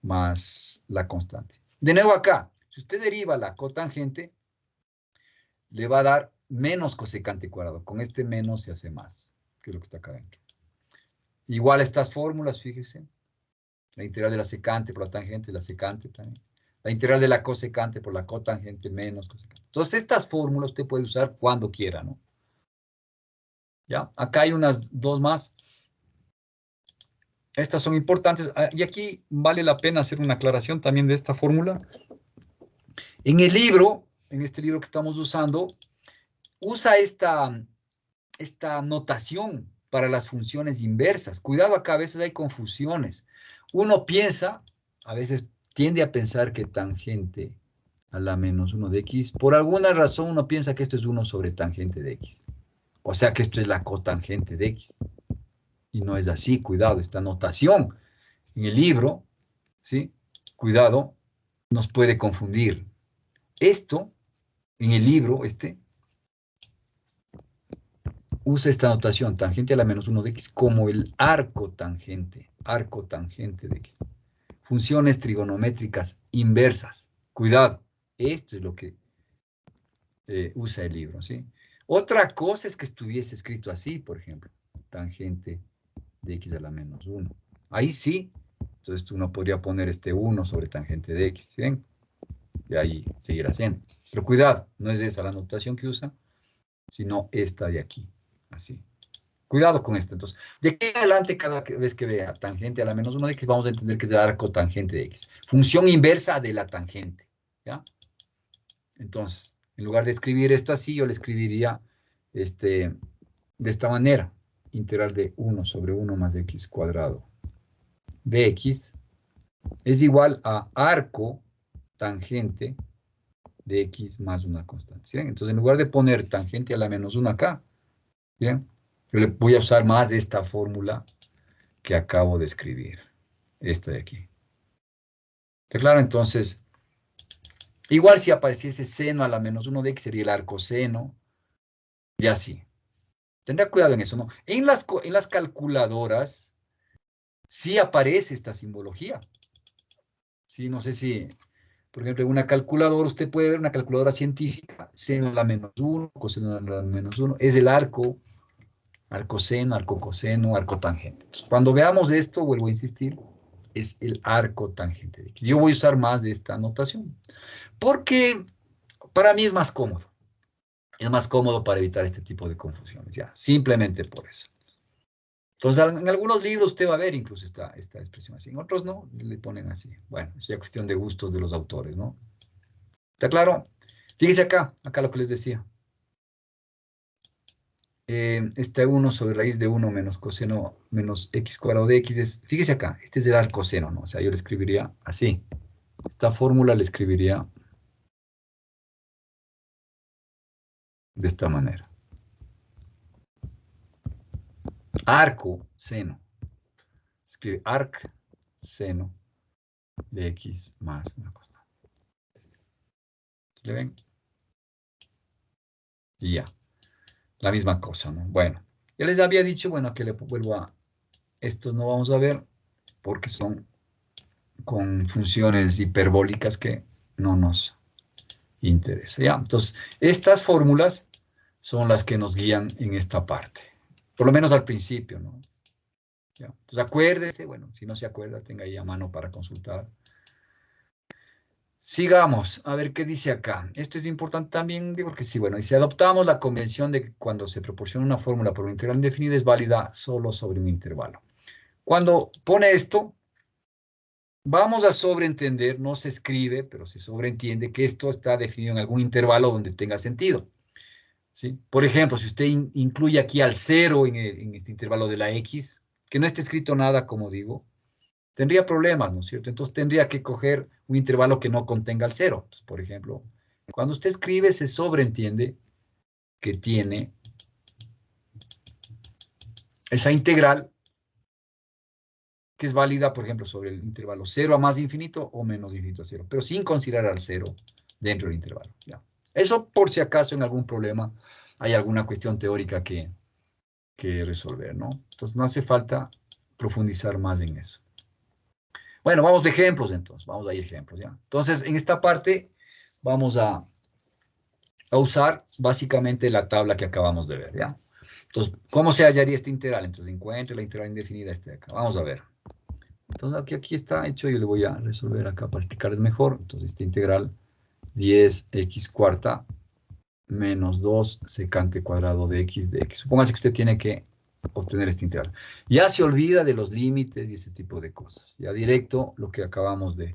más la constante. De nuevo acá, si usted deriva la cotangente, le va a dar menos cosecante cuadrado. Con este menos se hace más, que es lo que está acá adentro. Igual estas fórmulas, fíjese. La integral de la secante por la tangente, la secante también. La integral de la cosecante por la cotangente menos cosecante. Entonces, estas fórmulas usted puede usar cuando quiera, ¿no? ¿Ya? Acá hay unas dos más. Estas son importantes. Y aquí vale la pena hacer una aclaración también de esta fórmula. En el libro, en este libro que estamos usando, usa esta notación para las funciones inversas. Cuidado acá, a veces hay confusiones. Uno piensa, a veces tiende a pensar que tangente a la menos 1 de x, por alguna razón uno piensa que esto es 1 sobre tangente de x. O sea que esto es la cotangente de x. Y no es así, cuidado, esta notación en el libro, ¿sí? Cuidado, nos puede confundir. Esto, en el libro, usa esta notación, tangente a la menos 1 de x, como el arco tangente de x. Funciones trigonométricas inversas. Cuidado, esto es lo que usa el libro, ¿sí? Otra cosa es que estuviese escrito así, por ejemplo, tangente de x a la menos 1. Ahí sí, entonces uno podría poner este 1 sobre tangente de x, ¿sí ven? Y ahí seguir haciendo. Pero cuidado, no es esa la notación que usa, sino esta de aquí, así. Cuidado con esto. Entonces, de aquí en adelante, cada vez que vea tangente a la menos 1 de x, vamos a entender que es el arco tangente de x. Función inversa de la tangente, ¿ya? Entonces, en lugar de escribir esto así, yo le escribiría de esta manera. Integral de 1 sobre 1 más x cuadrado de x es igual a arco tangente de x más una constante. ¿Sí? Entonces, en lugar de poner tangente a la menos 1 acá, ¿bien? Yo le voy a usar más de esta fórmula que acabo de escribir. Esta de aquí. ¿Está claro? Entonces, igual si apareciese seno a la menos 1 de x, sería el arco seno, y así. Tendrá cuidado en eso, ¿no? En las calculadoras sí aparece esta simbología. Sí, no sé si, por ejemplo, en una calculadora, usted puede ver una calculadora científica, seno a la menos 1, coseno a la menos 1, es el arco seno, arco coseno, arco tangente. Entonces, cuando veamos esto, vuelvo a insistir, es el arco tangente de x. Yo voy a usar más de esta notación, porque para mí es más cómodo. Es más cómodo para evitar este tipo de confusiones, ya, simplemente por eso. Entonces, en algunos libros usted va a ver incluso esta expresión así, en otros no, le ponen así. Bueno, es ya cuestión de gustos de los autores, ¿no? ¿Está claro? Fíjese acá lo que les decía. Este 1 sobre raíz de 1 menos coseno menos x cuadrado de x es, fíjese acá, este es el arcoseno, ¿no? O sea, yo le escribiría así. Esta fórmula le escribiría de esta manera. Arco seno. Escribe arc seno de x más una constante. ¿Le ven? Y ya. La misma cosa, ¿no? Bueno, ya les había dicho, bueno, que le vuelvo a... Estos no vamos a ver porque son con funciones hiperbólicas que no nos interesa, ¿ya? Entonces, estas fórmulas son las que nos guían en esta parte. Por lo menos al principio, ¿no? ¿Ya? Entonces, acuérdese, bueno, si no se acuerda, tenga ahí a mano para consultar. Sigamos, a ver qué dice acá. Esto es importante también, digo que sí, bueno, y si adoptamos la convención de que cuando se proporciona una fórmula por un integral indefinido es válida solo sobre un intervalo. Cuando pone esto, vamos a sobreentender, no se escribe, pero se sobreentiende que esto está definido en algún intervalo donde tenga sentido, ¿sí? Por ejemplo, si usted incluye aquí al 0 en este intervalo de la X, que no esté escrito nada, como digo, tendría problemas, ¿no es cierto? Entonces tendría que coger un intervalo que no contenga el 0. Entonces, por ejemplo, cuando usted escribe, se sobreentiende que tiene esa integral que es válida, por ejemplo, sobre el intervalo 0 a más de infinito o menos infinito a 0, pero sin considerar al 0 dentro del intervalo. ¿Ya? Eso por si acaso en algún problema hay alguna cuestión teórica que resolver, ¿no? Entonces no hace falta profundizar más en eso. Bueno, vamos de ejemplos entonces, vamos a ir ejemplos, ¿ya? Entonces, en esta parte vamos a usar básicamente la tabla que acabamos de ver, ¿ya? Entonces, ¿cómo se hallaría este integral? Entonces, encuentre la integral indefinida de acá. Vamos a ver. Entonces, aquí está hecho, yo le voy a resolver acá para explicarles mejor. Entonces, esta integral 10x cuarta menos 2 secante cuadrado de x de x. Supóngase que usted tiene que obtener este integral. Ya se olvida de los límites y ese tipo de cosas. Ya directo lo que acabamos de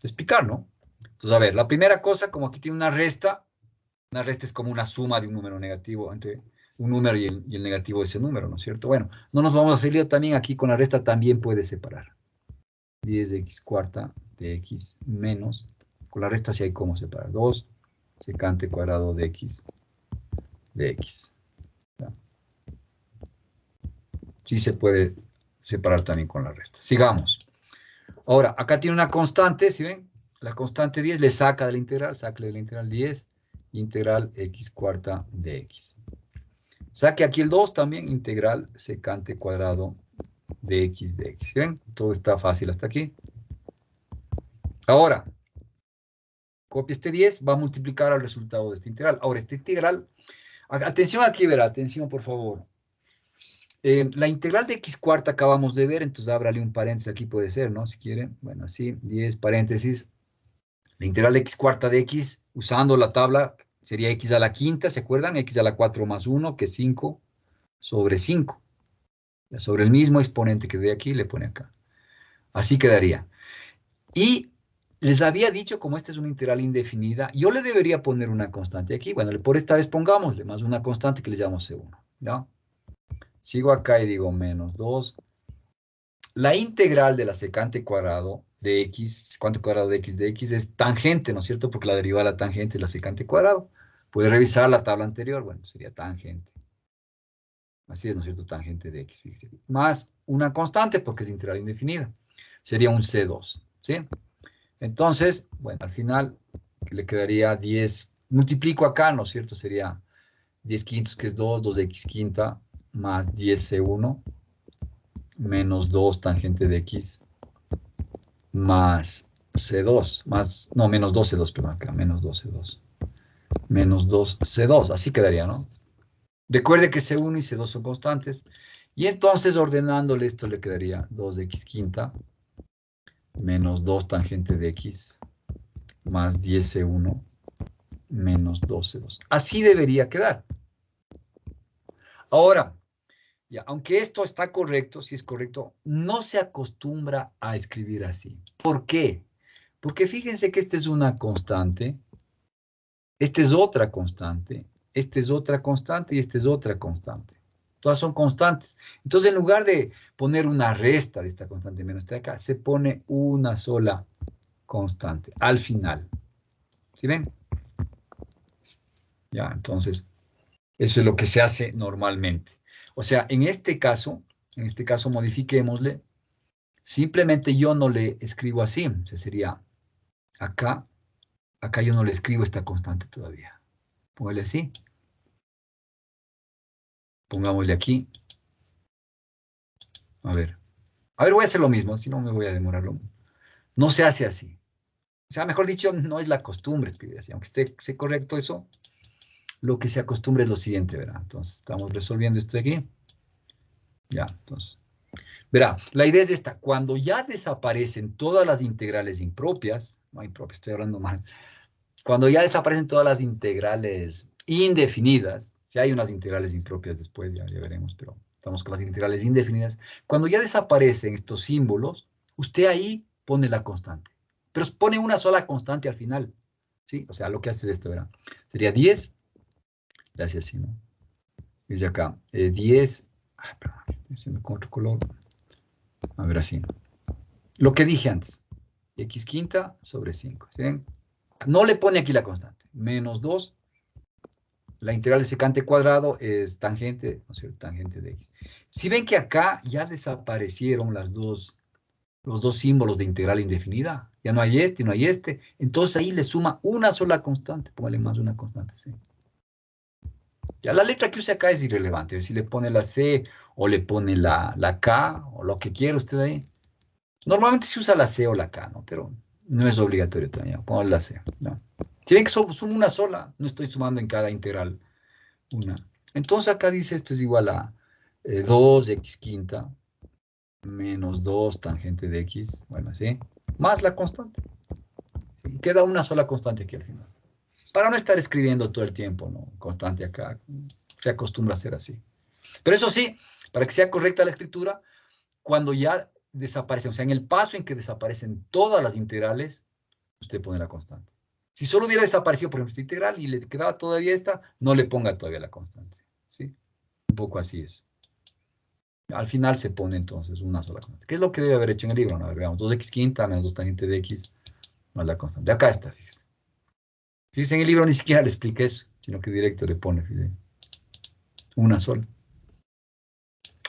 explicar, ¿no? Entonces, a ver, la primera cosa, como aquí tiene una resta es como una suma de un número negativo entre un número y el negativo de ese número, ¿no es cierto? Bueno, no nos vamos a hacer lío también aquí con la resta, también puede separar. 10x cuarta de x menos, con la resta sí hay cómo separar. 2 secante cuadrado de x de x. ¿Ya? Sí se puede separar también con la resta. Sigamos. Ahora, acá tiene una constante, ¿sí ven? La constante 10 le saca de la integral, sácale de la integral 10, integral x cuarta de x. Saque aquí el 2 también, integral secante cuadrado de x de x. ¿Sí ven? Todo está fácil hasta aquí. Ahora, copia este 10, va a multiplicar al resultado de esta integral. Ahora, esta integral, atención aquí, verá, atención por favor. La integral de x cuarta acabamos de ver, entonces ábrale un paréntesis aquí, puede ser, ¿no? Si quieren, bueno, así, 10 paréntesis. La integral de x cuarta de x, usando la tabla, sería x a la quinta, ¿se acuerdan? X a la 4 más 1, que es 5 sobre 5. Sobre el mismo exponente que de aquí, le pone acá. Así quedaría. Y les había dicho, como esta es una integral indefinida, yo le debería poner una constante aquí. Bueno, por esta vez pongámosle más una constante que le llamo C1. ¿Ya? Sigo acá y digo menos 2. La integral de la secante cuadrado de x, secante cuadrado de x es tangente, ¿no es cierto? Porque la derivada de la tangente es la secante cuadrado. Puede revisar la tabla anterior. Bueno, sería tangente. Así es, ¿no es cierto? Tangente de x, fíjese. Más una constante porque es integral indefinida. Sería un C2, ¿sí? Entonces, bueno, al final le quedaría 10. Multiplico acá, ¿no es cierto? Sería 10 quintos, que es 2, 2x quinta, más 10C1, menos 2 tangente de x, más C2, más, no, menos 2C2, perdón, acá, menos 2C2. Menos 2C2, así quedaría, ¿no? Recuerde que C1 y C2 son constantes. Y entonces, ordenándole esto, le quedaría 2 de x quinta menos 2 tangente de x más 10C1 menos 12C2. Así debería quedar. Ahora, ya, aunque esto está correcto, si es correcto, no se acostumbra a escribir así. ¿Por qué? Porque fíjense que esta es una constante, esta es otra constante, esta es otra constante y esta es otra constante. Todas son constantes. Entonces, en lugar de poner una resta de esta constante menos esta de acá, se pone una sola constante al final. ¿Sí ven? Ya, entonces, eso es lo que se hace normalmente. O sea, en este caso modifiquémosle. Simplemente yo no le escribo así. O sea, sería acá yo no le escribo esta constante todavía. Póngale así. Pongámosle aquí. A ver, voy a hacer lo mismo, si no me voy a demorarlo. No se hace así. O sea, mejor dicho, no es la costumbre escribir así. Aunque esté correcto eso, lo que se acostumbra es lo siguiente, ¿verdad? Entonces, estamos resolviendo esto de aquí. Ya, entonces, Verá, la idea es esta. Cuando ya desaparecen todas las integrales impropias, no impropias, estoy hablando mal. Cuando ya desaparecen todas las integrales indefinidas, si hay unas integrales impropias después, ya veremos, pero estamos con las integrales indefinidas. Cuando ya desaparecen estos símbolos, usted ahí pone la constante. Pero pone una sola constante al final. ¿Sí? O sea, lo que hace es esto, ¿verdad? Sería 10. Le hace así, ¿no? Dice acá, 10. Ay, perdón, estoy haciendo con otro color. A ver, así. Lo que dije antes. X quinta sobre 5. ¿Sí ven? No le pone aquí la constante. Menos 2. La integral de secante cuadrado es tangente, ¿no es cierto? Tangente de x. Si ven que acá ya desaparecieron los dos símbolos de integral indefinida, ya no hay este y no hay este, entonces ahí le suma una sola constante, póngale más una constante, ¿sí? Ya la letra que use acá es irrelevante, si le pone la C o le pone la K o lo que quiera usted ahí. Normalmente se usa la C o la K, ¿no? Pero no es obligatorio todavía, póngale la C, ¿no? Si ven que sumo una sola, no estoy sumando en cada integral una. Entonces acá dice esto es igual a 2x quinta menos 2 tangente de x, bueno, ¿sí? Más la constante. ¿Sí? Queda una sola constante aquí al final. Para no estar escribiendo todo el tiempo, ¿no? Constante acá. Se acostumbra a hacer así. Pero eso sí, para que sea correcta la escritura, cuando ya desaparecen, o sea, en el paso en que desaparecen todas las integrales, usted pone la constante. Si solo hubiera desaparecido, por ejemplo, esta integral y le quedaba todavía esta, no le ponga todavía la constante. ¿Sí? Un poco así es. Al final se pone entonces una sola constante. ¿Qué es lo que debe haber hecho en el libro? No, a ver, veamos, 2x quinta menos 2 tangente de x más la constante. Acá está, fíjese. Fíjese, en el libro ni siquiera le explica eso, sino que directo le pone, fíjese, una sola.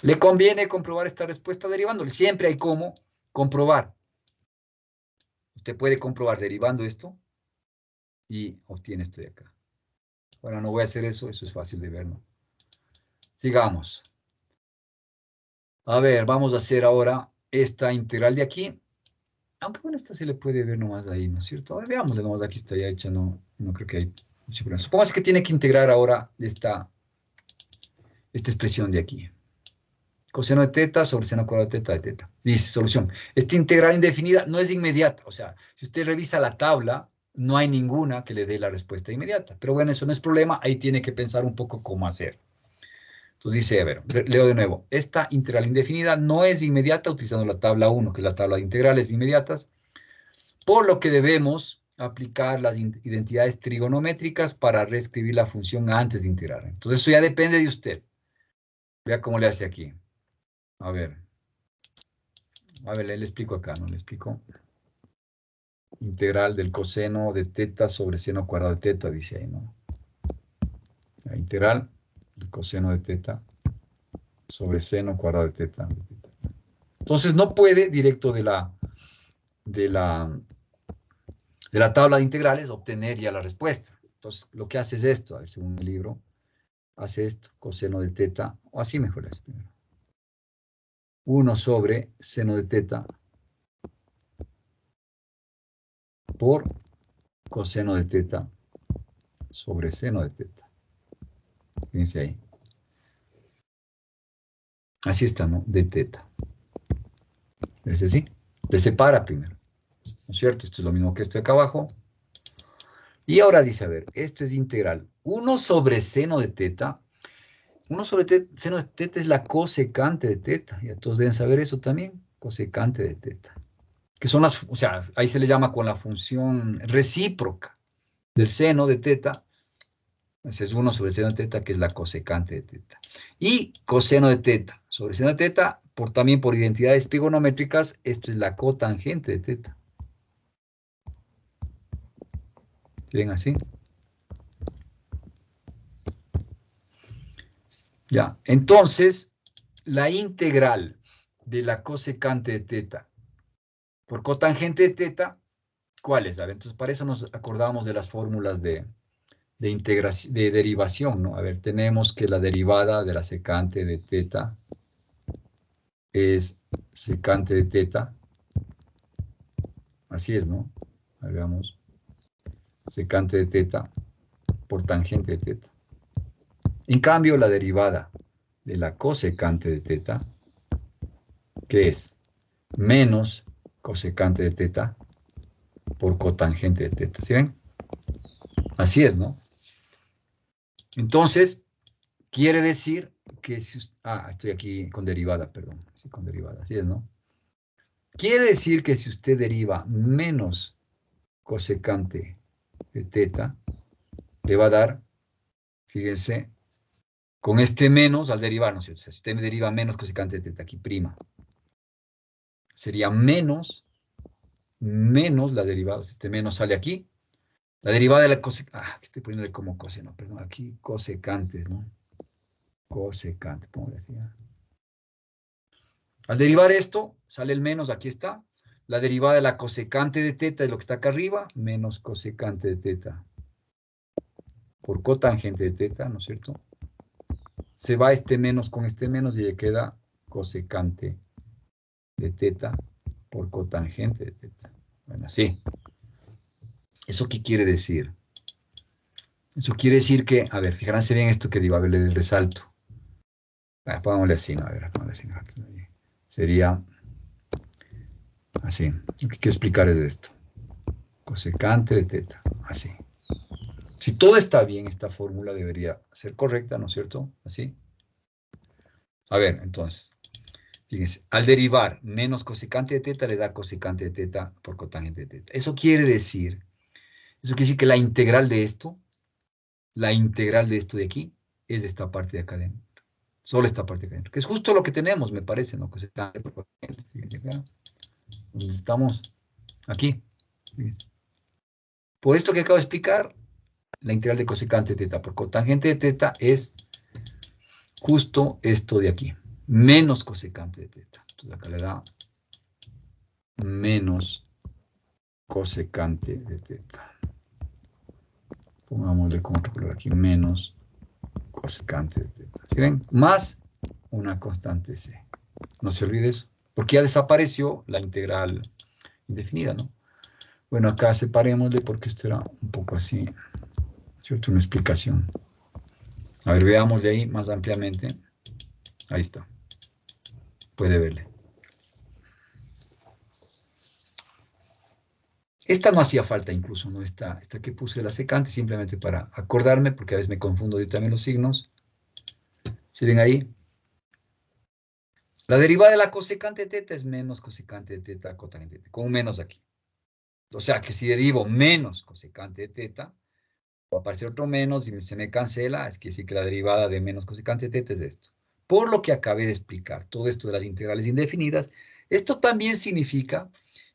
Le conviene comprobar esta respuesta derivándole. Siempre hay cómo comprobar. Usted puede comprobar derivando esto y obtiene esto de acá. Bueno, no voy a hacer eso, eso es fácil de ver, ¿no? Sigamos. A ver, vamos a hacer ahora esta integral de aquí. Aunque bueno, esta se le puede ver nomás ahí, ¿no es cierto? A ver, veámosle nomás, aquí está ya hecha, no creo que hay mucho problema. Supongamos que tiene que integrar ahora esta expresión de aquí. Coseno de teta sobre seno cuadrado de teta de teta. Dice, solución. Esta integral indefinida no es inmediata. O sea, si usted revisa la tabla, no hay ninguna que le dé la respuesta inmediata. Pero bueno, eso no es problema. Ahí tiene que pensar un poco cómo hacer. Entonces dice, a ver, leo de nuevo. Esta integral indefinida no es inmediata utilizando la tabla 1, que es la tabla de integrales inmediatas, por lo que debemos aplicar las identidades trigonométricas para reescribir la función antes de integrar. Entonces eso ya depende de usted. Vea cómo le hace aquí. A ver, le explico acá, ¿no? Le explico. Integral del coseno de teta sobre seno cuadrado de teta, dice ahí, ¿no? La integral del coseno de teta sobre seno cuadrado de teta. Entonces no puede directo de la tabla de integrales obtener ya la respuesta. Entonces lo que hace es esto, a ver, según el libro, hace esto, coseno de teta, o así mejor es primero. 1 sobre seno de teta por coseno de teta sobre seno de teta. Fíjense ahí. Así está, ¿no? De teta. ¿Es así? Le separa primero. ¿No es cierto? Esto es lo mismo que esto de acá abajo. Y ahora dice, a ver, esto es integral. 1 sobre seno de teta. 1 sobre seno de teta es la cosecante de teta. Y todos deben saber eso también. Cosecante de teta. Que son las, o sea, ahí se le llama con la función recíproca del seno de teta. Ese es 1 sobre seno de teta, que es la cosecante de teta. Y coseno de teta sobre seno de teta, también por identidades trigonométricas, esto es la cotangente de teta. ¿Ven así? Ya, entonces, la integral de la cosecante de teta por cotangente de teta, ¿cuál es? A ver, entonces, para eso nos acordamos de las fórmulas de derivación, ¿no? A ver, tenemos que la derivada de la secante de teta es secante de teta. Así es, ¿no? A ver, veamos. Secante de teta por tangente de teta. En cambio, la derivada de la cosecante de teta que es menos cosecante de teta por cotangente de teta. ¿Sí ven? Así es, ¿no? Entonces, quiere decir que si usted, estoy aquí con derivada, perdón. Sí, con derivada, así es, ¿no? Quiere decir que si usted deriva menos cosecante de teta, le va a dar, fíjense, con este menos al derivar, ¿no es cierto? O sea, si usted me deriva menos cosecante de teta, aquí prima, sería menos la derivada. Si este menos sale aquí, la derivada de la cosecante, estoy poniéndole como coseno, perdón, aquí cosecantes, ¿no? Cosecante, pongo así. Al derivar esto, sale el menos, aquí está. La derivada de la cosecante de teta es lo que está acá arriba, menos cosecante de teta por cotangente de teta, ¿no es cierto? Se va este menos con este menos y le queda cosecante de teta por cotangente de teta. Bueno, así. ¿Eso qué quiere decir? Eso quiere decir que, a ver, fíjense bien esto que digo, a ver, le resalto. Pongámosle así, ¿no? A ver, pongámosle así. Sería así. Lo que quiero explicar es esto. Cosecante de teta, así. Si todo está bien, esta fórmula debería ser correcta, ¿no es cierto? Así. A ver, entonces, fíjense, al derivar menos cosecante de teta le da cosecante de teta por cotangente de teta. Eso quiere decir que la integral de esto de aquí, es de esta parte de acá adentro. Solo esta parte de acá adentro, que es justo lo que tenemos, me parece, ¿no? Cosecante por cotangente, fíjense acá, donde estamos, aquí, fíjense. Por esto que acabo de explicar, la integral de cosecante de teta por cotangente de teta es justo esto de aquí, menos cosecante de teta. Entonces acá le da menos cosecante de teta. Pongámosle con otro color aquí, menos cosecante de teta. ¿Sí ven? Más una constante C. No se olvide eso, porque ya desapareció la integral indefinida, ¿no? Bueno, acá separémosle porque esto era un poco así, ¿cierto? Una explicación. A ver, veámosle ahí más ampliamente. Ahí está. Puede verle. Esta no hacía falta incluso, ¿no? Esta que puse la secante, simplemente para acordarme, porque a veces me confundo yo también los signos. ¿Sí ven ahí? La derivada de la cosecante de teta es menos cosecante de teta cotangente de teta, con un menos aquí. O sea que si derivo menos cosecante de teta, va a aparecer otro menos y se me cancela, es que sí que la derivada de menos cosecante de teta es esto. Por lo que acabé de explicar, todo esto de las integrales indefinidas, esto también significa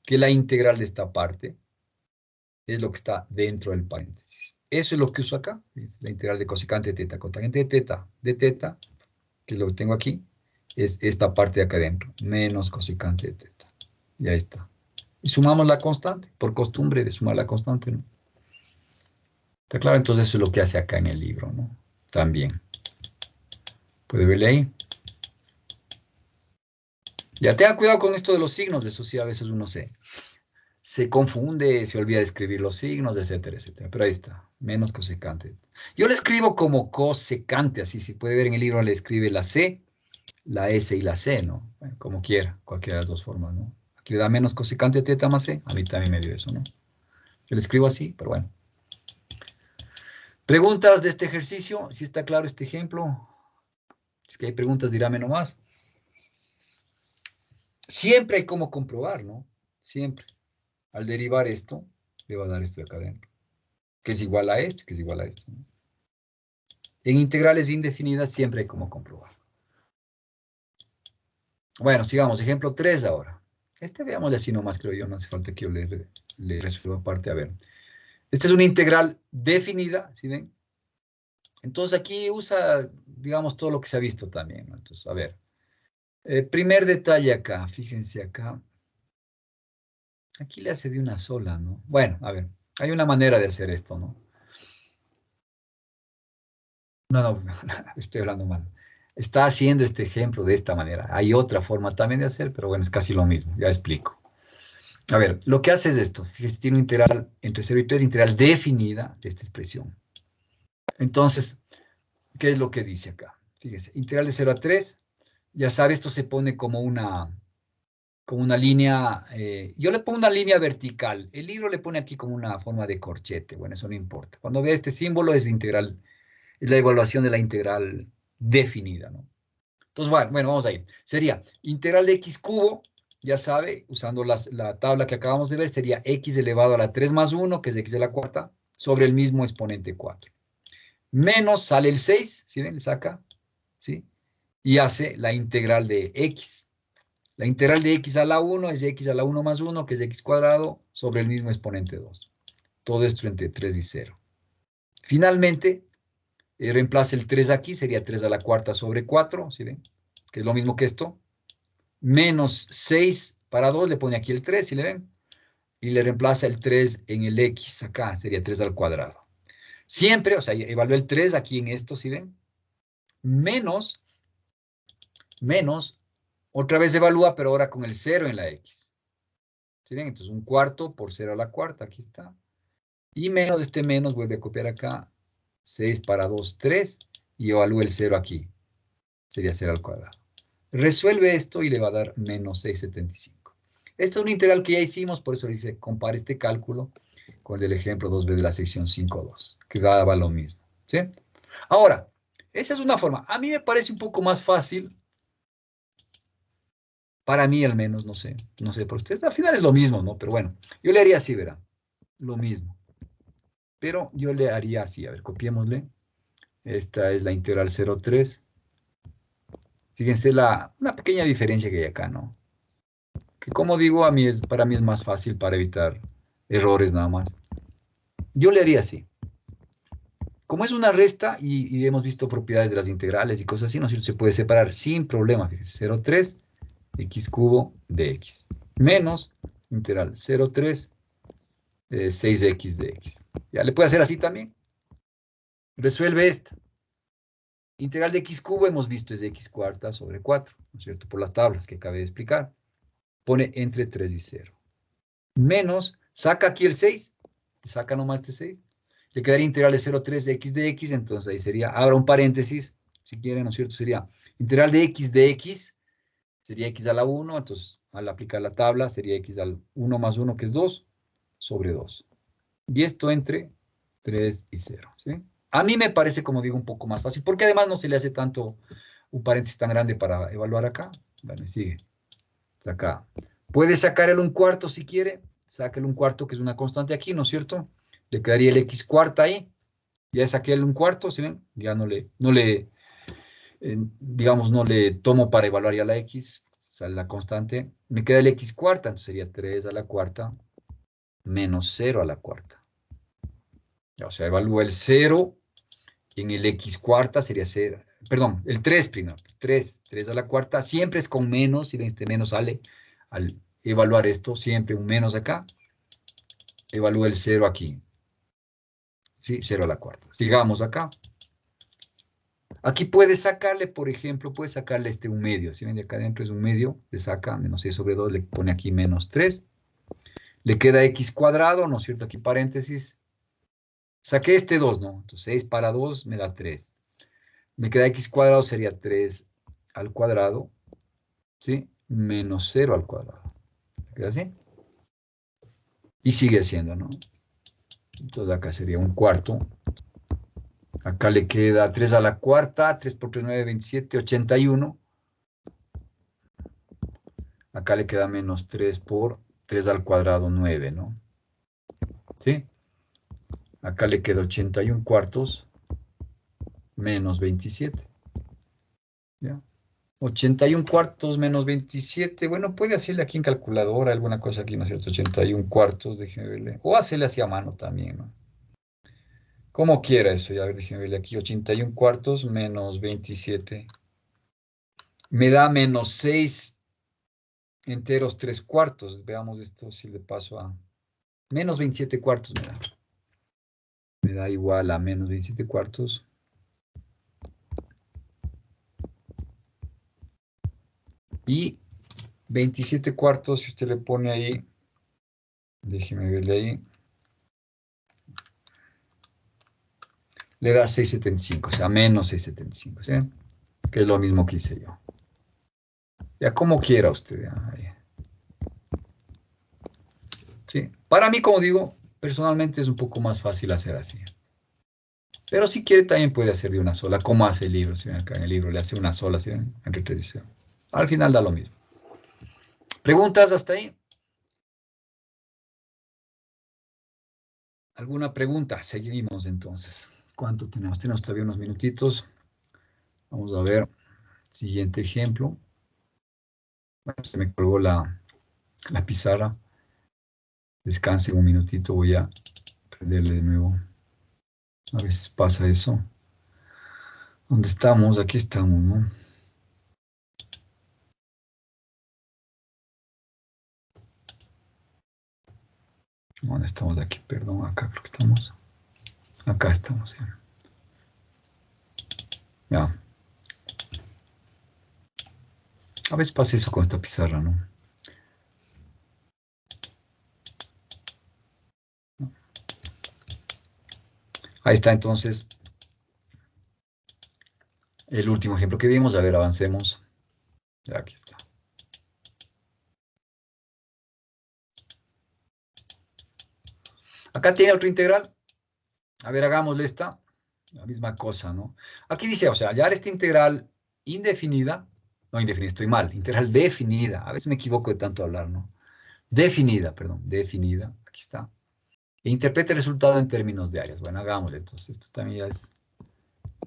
que la integral de esta parte es lo que está dentro del paréntesis. Eso es lo que uso acá, es la integral de cosecante de teta, cotangente de teta, que es lo que tengo aquí, es esta parte de acá adentro, menos cosecante de teta. Y ahí está. Y sumamos la constante, por costumbre de sumar la constante, ¿no? ¿Está claro? Entonces eso es lo que hace acá en el libro, ¿no? También. ¿Puede verle ahí? Ya tenga cuidado con esto de los signos, de eso sí a veces uno se confunde, se olvida de escribir los signos, etcétera, etcétera. Pero ahí está, menos cosecante. Yo le escribo como cosecante, así si puede ver en el libro le escribe la C, la S y la C, ¿no? Bueno, como quiera, cualquiera de las dos formas, ¿no? Aquí le da menos cosecante teta más C, a mí también me dio eso, ¿no? Yo le escribo así, pero bueno. ¿Preguntas de este ejercicio? ¿Sí está claro este ejemplo? Si es que hay preguntas, dígame nomás. Siempre hay cómo comprobar, ¿no? Siempre. Al derivar esto, le va a dar esto de acá adentro. Que es igual a esto, que es igual a esto, ¿no? En integrales indefinidas siempre hay cómo comprobar. Bueno, sigamos. Ejemplo 3 ahora. Veámosle así nomás, creo yo. No hace falta que yo le resuelva aparte. A ver. Esta es una integral definida, ¿sí ven? Entonces aquí usa, digamos, todo lo que se ha visto también, ¿no? Entonces, a ver. Primer detalle acá. Fíjense acá. Aquí le hace de una sola, ¿no? Bueno, a ver. Hay una manera de hacer esto, ¿no? No, estoy hablando mal. Está haciendo este ejemplo de esta manera. Hay otra forma también de hacer, pero bueno, es casi lo mismo. Ya explico. A ver, lo que hace es esto. Fíjese, tiene una integral entre 0 y 3, integral definida de esta expresión. Entonces, ¿qué es lo que dice acá? Fíjese, integral de 0 a 3, ya sabe, esto se pone como una con una línea, yo le pongo una línea vertical. El libro le pone aquí como una forma de corchete. Bueno, eso no importa. Cuando vea este símbolo es integral, es la evaluación de la integral definida, ¿no? Entonces, bueno, vamos ahí. Sería integral de x cubo, ya sabe, usando la tabla que acabamos de ver, sería x elevado a la 3 más 1, que es x a la cuarta, sobre el mismo exponente 4. Menos sale el 6, ¿sí ven? Le saca, ¿sí? Y hace la integral de x. La integral de x a la 1 es x a la 1 más 1, que es x cuadrado, sobre el mismo exponente 2. Todo esto entre 3 y 0. Finalmente, reemplaza el 3 aquí, sería 3 a la cuarta sobre 4, ¿sí ven? Que es lo mismo que esto. Menos 6 para 2, le pone aquí el 3, ¿sí le ven? Y le reemplaza el 3 en el x acá, sería 3 al cuadrado. Siempre, o sea, evalúa el 3 aquí en esto, ¿sí ven? Menos, otra vez evalúa, pero ahora con el 0 en la x. ¿Sí ven? Entonces, un cuarto por 0 a la cuarta, aquí está. Y menos este menos, vuelve a copiar acá. 6 para 2, 3. Y evalúa el 0 aquí. Sería 0 al cuadrado. Resuelve esto y le va a dar menos 6,75. Esto es un integral que ya hicimos, por eso dice, compara este cálculo con el del ejemplo 2b de la sección 5.2, que daba lo mismo. ¿Sí? Ahora, esa es una forma. A mí me parece un poco más fácil. Para mí al menos, no sé por ustedes. Al final es lo mismo, ¿no? Pero bueno, yo le haría así, verá. Lo mismo. Pero yo le haría así. A ver, copiémosle. Esta es la integral 0,3. Fíjense una pequeña diferencia que hay acá, ¿no? Que como digo, para mí es más fácil para evitar errores nada más. Yo le haría así. Como es una resta y hemos visto propiedades de las integrales y cosas así, ¿no es cierto? Se puede separar sin problema. 0,3 x cubo de x menos integral 0,3 6x de x. Ya le puede hacer así también. Resuelve esta. Integral de x cubo hemos visto es de x cuarta sobre 4, ¿no es cierto? Por las tablas que acabé de explicar. Pone entre 3 y 0. Menos, saca aquí el 6, saca nomás este 6. Le quedaría integral de 0,3 de x, entonces ahí sería, abra un paréntesis, si quieren, ¿no es cierto? Sería integral de x, sería x a la 1, entonces al aplicar la tabla sería x al 1 más 1, que es 2, sobre 2. Y esto entre 3 y 0, ¿sí? A mí me parece, como digo, un poco más fácil, porque además no se le hace tanto un paréntesis tan grande para evaluar acá. Bueno, sigue. Saca. Puede sacar el 1/4 si quiere. Saca el 1/4, que es una constante aquí, ¿no es cierto? Le quedaría el x cuarta ahí. Ya saqué el 1/4, ¿sí ven? Ya digamos, no le tomo para evaluar ya la x, sale la constante. Me queda el x cuarta, entonces sería 3 a la cuarta menos 0 a la cuarta. O sea, evalúa el 0 en el x cuarta, sería 0. Perdón, el 3 primero. 3 a la cuarta, siempre es con menos, y este menos sale al evaluar esto, siempre un menos acá. Evalúa el 0 aquí. ¿Sí? 0 a la cuarta. Sigamos acá. Aquí puede sacarle, por ejemplo, puede sacarle un medio. Si ven de acá adentro es un medio, le saca menos 6 sobre 2, le pone aquí menos 3. Le queda x cuadrado, ¿no es cierto? Aquí paréntesis. Saqué este 2, ¿no? Entonces 6 para 2 me da 3. Me queda x cuadrado, sería 3 al cuadrado, ¿sí? Menos 0 al cuadrado. ¿Me queda así? Y sigue siendo, ¿no? Entonces acá sería 1/4. Acá le queda 3 a la cuarta, 3 por 3, 9, 27, 81. Acá le queda menos 3 por 3 al cuadrado, 9, ¿no? ¿Sí? Acá le queda 81/4 menos 27. ¿Ya? 81/4 menos 27. Bueno, puede hacerle aquí en calculadora alguna cosa aquí, ¿no es cierto? 81/4, déjeme verle. O hacerle así a mano también, ¿no? Como quiera eso, ya, a ver, déjeme verle aquí. 81/4 menos 27. Me da menos 6 enteros 3/4. Veamos esto si le paso a... Menos 27/4 me da. Me da igual a menos 27/4. Y 27/4, si usted le pone ahí, déjeme verle ahí, le da 6,75, o sea, menos 6,75, ¿sí? Que es lo mismo que hice yo. Ya como quiera usted, ya, ahí. Para mí, como digo, personalmente es un poco más fácil hacer así. Pero si quiere, también puede hacer de una sola, como hace el libro. Si ven acá en el libro le hace una sola, ¿sí ven? Entre 3 y 0. Al final da lo mismo. ¿Preguntas hasta ahí? ¿Alguna pregunta? Seguimos entonces. ¿Cuánto tenemos? Tenemos todavía unos minutitos. Vamos a ver. Siguiente ejemplo. Bueno, se me colgó la pizarra. Descanse un minutito. Voy a prenderle de nuevo. A veces pasa eso. ¿Dónde estamos? Aquí estamos, ¿no? ¿Dónde estamos de aquí? Perdón, acá creo que estamos. Acá estamos, ¿sí? Ya. A veces pasa eso con esta pizarra, ¿no? Ahí está entonces el último ejemplo que vimos. A ver, avancemos. Ya, aquí está. Acá tiene otro integral. A ver, hagámosle esta. La misma cosa, ¿no? Aquí dice, o sea, hallar esta integral indefinida. No, indefinida, estoy mal. Integral definida. A veces me equivoco de tanto hablar, ¿no? Definida, perdón. Definida. Aquí está. E interprete el resultado en términos de áreas. Bueno, hagámosle. Entonces, esto también ya es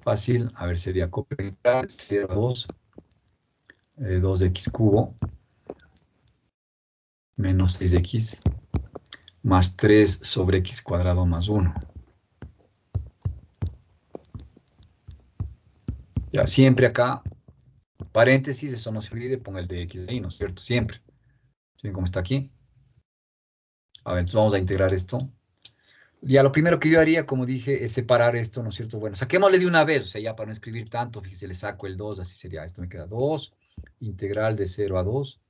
fácil. A ver, sería copia integral. Sería 2x cubo menos 6x más 3 sobre x cuadrado más 1. Ya, siempre acá, paréntesis, eso no se olvide, ponga el de x ahí, ¿no es cierto? Siempre. ¿Sí ven cómo está aquí? A ver, entonces vamos a integrar esto. Ya, lo primero que yo haría, como dije, es separar esto, ¿no es cierto? Bueno, saquémosle de una vez, o sea, ya para no escribir tanto, fíjese, le saco el 2, así sería. Esto me queda 2, integral de 0 a 2,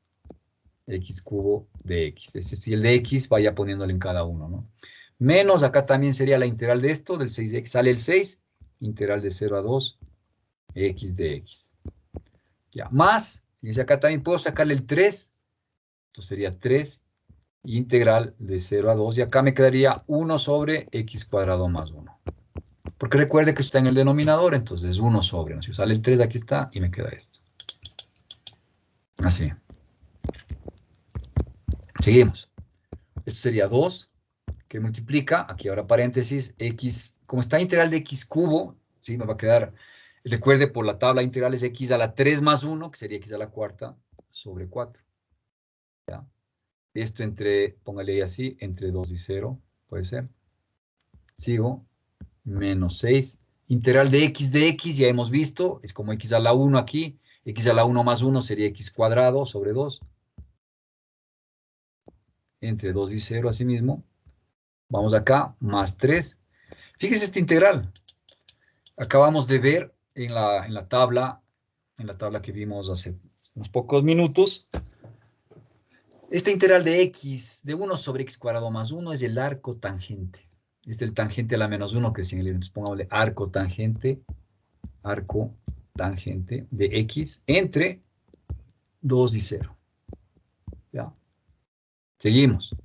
x cubo de x. Es decir, el de x vaya poniéndole en cada uno, ¿no? Menos, acá también sería la integral de esto, del 6 de x, sale el 6, integral de 0 a 2, x de x. Ya, más, fíjense, acá también puedo sacarle el 3, entonces sería 3, integral de 0 a 2, y acá me quedaría 1 sobre x cuadrado más 1. Porque recuerde que esto está en el denominador, entonces 1 sobre, ¿no? Si sale el 3, aquí está, y me queda esto. Así. Seguimos. Esto sería 2, que multiplica, aquí ahora paréntesis, x, como está integral de x cubo, ¿sí? Me va a quedar, recuerde, por la tabla integral es x a la 3 más 1, que sería x a la cuarta, sobre 4. ¿Ya? Esto entre, póngale ahí así, entre 2 y 0, puede ser. Sigo, menos 6. Integral de x, ya hemos visto, es como x a la 1 aquí. X a la 1 más 1 sería x cuadrado sobre 2. Entre 2 y 0, así mismo. Vamos acá, más 3. Fíjese esta integral. Acabamos de ver en la tabla que vimos hace unos pocos minutos. Esta integral de x, de 1 sobre x cuadrado más 1, es el arco tangente. Es el tangente a la menos 1, que es en el libro. Entonces pongámosle arco tangente de x entre 2 y 0. ¿Ya? Seguimos.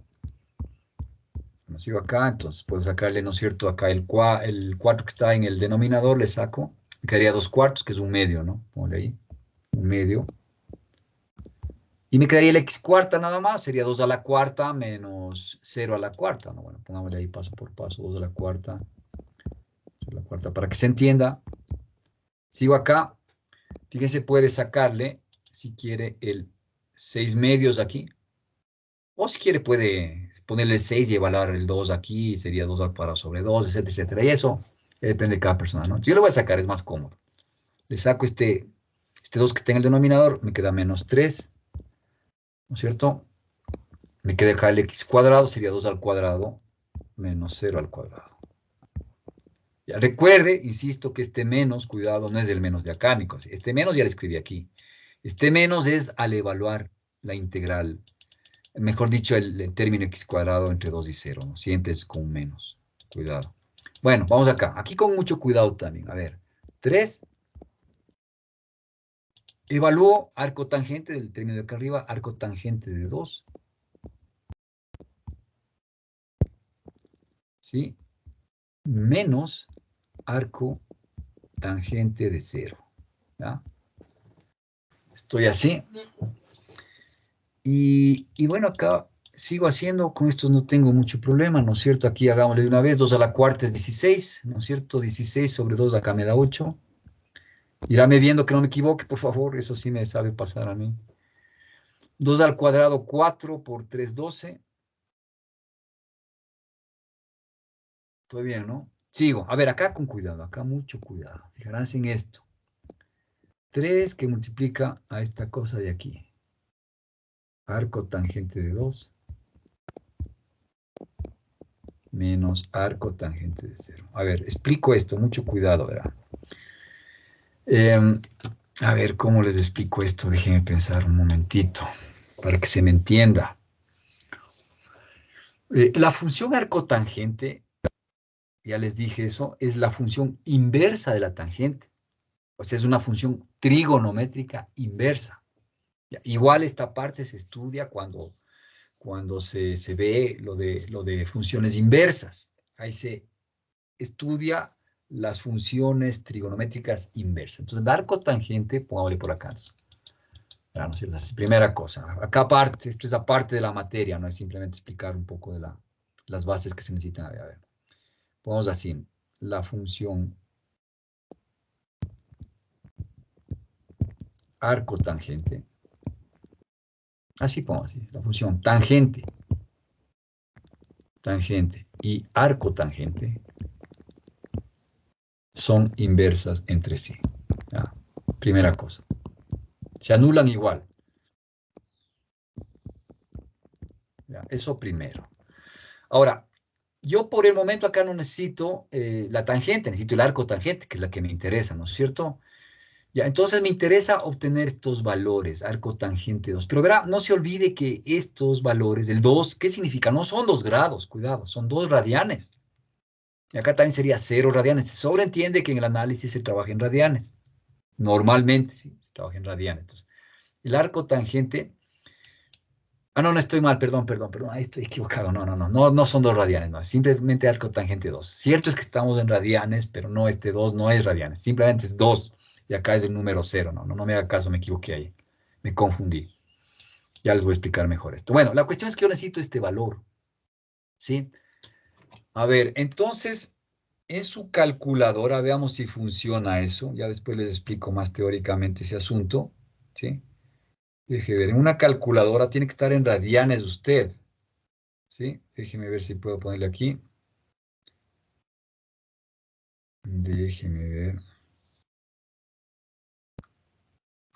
Bueno, sigo acá, entonces puedo sacarle, ¿no es cierto? Acá el 4 que está en el denominador, le saco. Me quedaría 2 cuartos, que es un medio, ¿no? Ponle ahí, un medio. Y me quedaría el x cuarta nada más, sería 2 a la cuarta menos 0 a la cuarta, ¿no? Bueno, pongámosle ahí paso por paso, 2 a la cuarta, 2 a la cuarta, para que se entienda. Sigo acá, fíjese, puede sacarle, si quiere, el 6 medios aquí, o si quiere puede ponerle 6 y evaluar el 2 aquí, sería 2 al cuadrado sobre 2, etcétera, etcétera. Y eso depende de cada persona, ¿no? Si yo le voy a sacar, es más cómodo. Le saco este 2 que está en el denominador, me queda menos 3, ¿no es cierto? Me queda acá el x cuadrado, sería 2 al cuadrado menos 0 al cuadrado. Ya, recuerde, insisto, que este menos, cuidado, no es el menos de acá, ni cosa. Este menos ya lo escribí aquí. Este menos es al evaluar la integral. Mejor dicho, el término x cuadrado entre 2 y 0, ¿no? Siempre es con menos. Cuidado. Bueno, vamos acá. Aquí con mucho cuidado también. A ver, 3. Evalúo arco tangente del término de acá arriba, arco tangente de 2. ¿sí? Menos arco tangente de 0. ¿Ya? Estoy así. Y bueno, acá sigo haciendo, con estos no tengo mucho problema, ¿no es cierto? Aquí hagámosle de una vez, 2 a la cuarta es 16, ¿no es cierto? 16 sobre 2 acá me da 8. Irame viendo que no me equivoque, por favor, eso sí me sabe pasar a mí. 2 al cuadrado, 4 por 3, 12. Todo bien, ¿no? Sigo. A ver, acá con cuidado, acá mucho cuidado. Fijaránse en esto. 3 que multiplica a esta cosa de aquí. Arco tangente de 2 menos arco tangente de 0. A ver, explico esto, mucho cuidado, ¿verdad? A ver, ¿cómo les explico esto? Déjenme pensar un momentito para que se me entienda. La función arcotangente, ya les dije eso, es la función inversa de la tangente. O sea, es una función trigonométrica inversa. Igual esta parte se estudia cuando se ve lo de funciones inversas. Ahí se estudia las funciones trigonométricas inversas. Entonces, el arco tangente, pongámosle por acá. ¿No es cierto? Primera cosa. Acá aparte, esto es aparte de la materia, no es simplemente explicar un poco de las bases que se necesitan. A ver. Pongamos así, la función arco tangente. Así pongo así, la función tangente y arco tangente son inversas entre sí. ¿Ya? Primera cosa. Se anulan igual. ¿Ya? Eso primero. Ahora, yo por el momento acá no necesito la tangente, necesito el arco tangente, que es la que me interesa, ¿no es cierto? Ya, entonces me interesa obtener estos valores, arco tangente 2. Pero verá, no se olvide que estos valores, el 2, ¿qué significa? No son 2 grados, cuidado, son 2 radianes. Y acá también sería 0 radianes. Se sobreentiende que en el análisis se trabaja en radianes. Normalmente, sí, se trabaja en radianes. Entonces, el arco tangente... Ah, no, no estoy mal, perdón. Ahí estoy equivocado. No son 2 radianes, no. Simplemente arco tangente 2. Cierto es que estamos en radianes, pero no, este 2 no es radianes. Simplemente es 2. Y acá es el número 0. No me haga caso, me equivoqué ahí. Me confundí. Ya les voy a explicar mejor esto. Bueno, la cuestión es que yo necesito este valor. ¿Sí? A ver, entonces, en su calculadora, veamos si funciona eso. Ya después les explico más teóricamente ese asunto. ¿Sí? Déjeme ver, en una calculadora tiene que estar en radianes usted. ¿Sí? Déjeme ver si puedo ponerle aquí. Déjeme ver.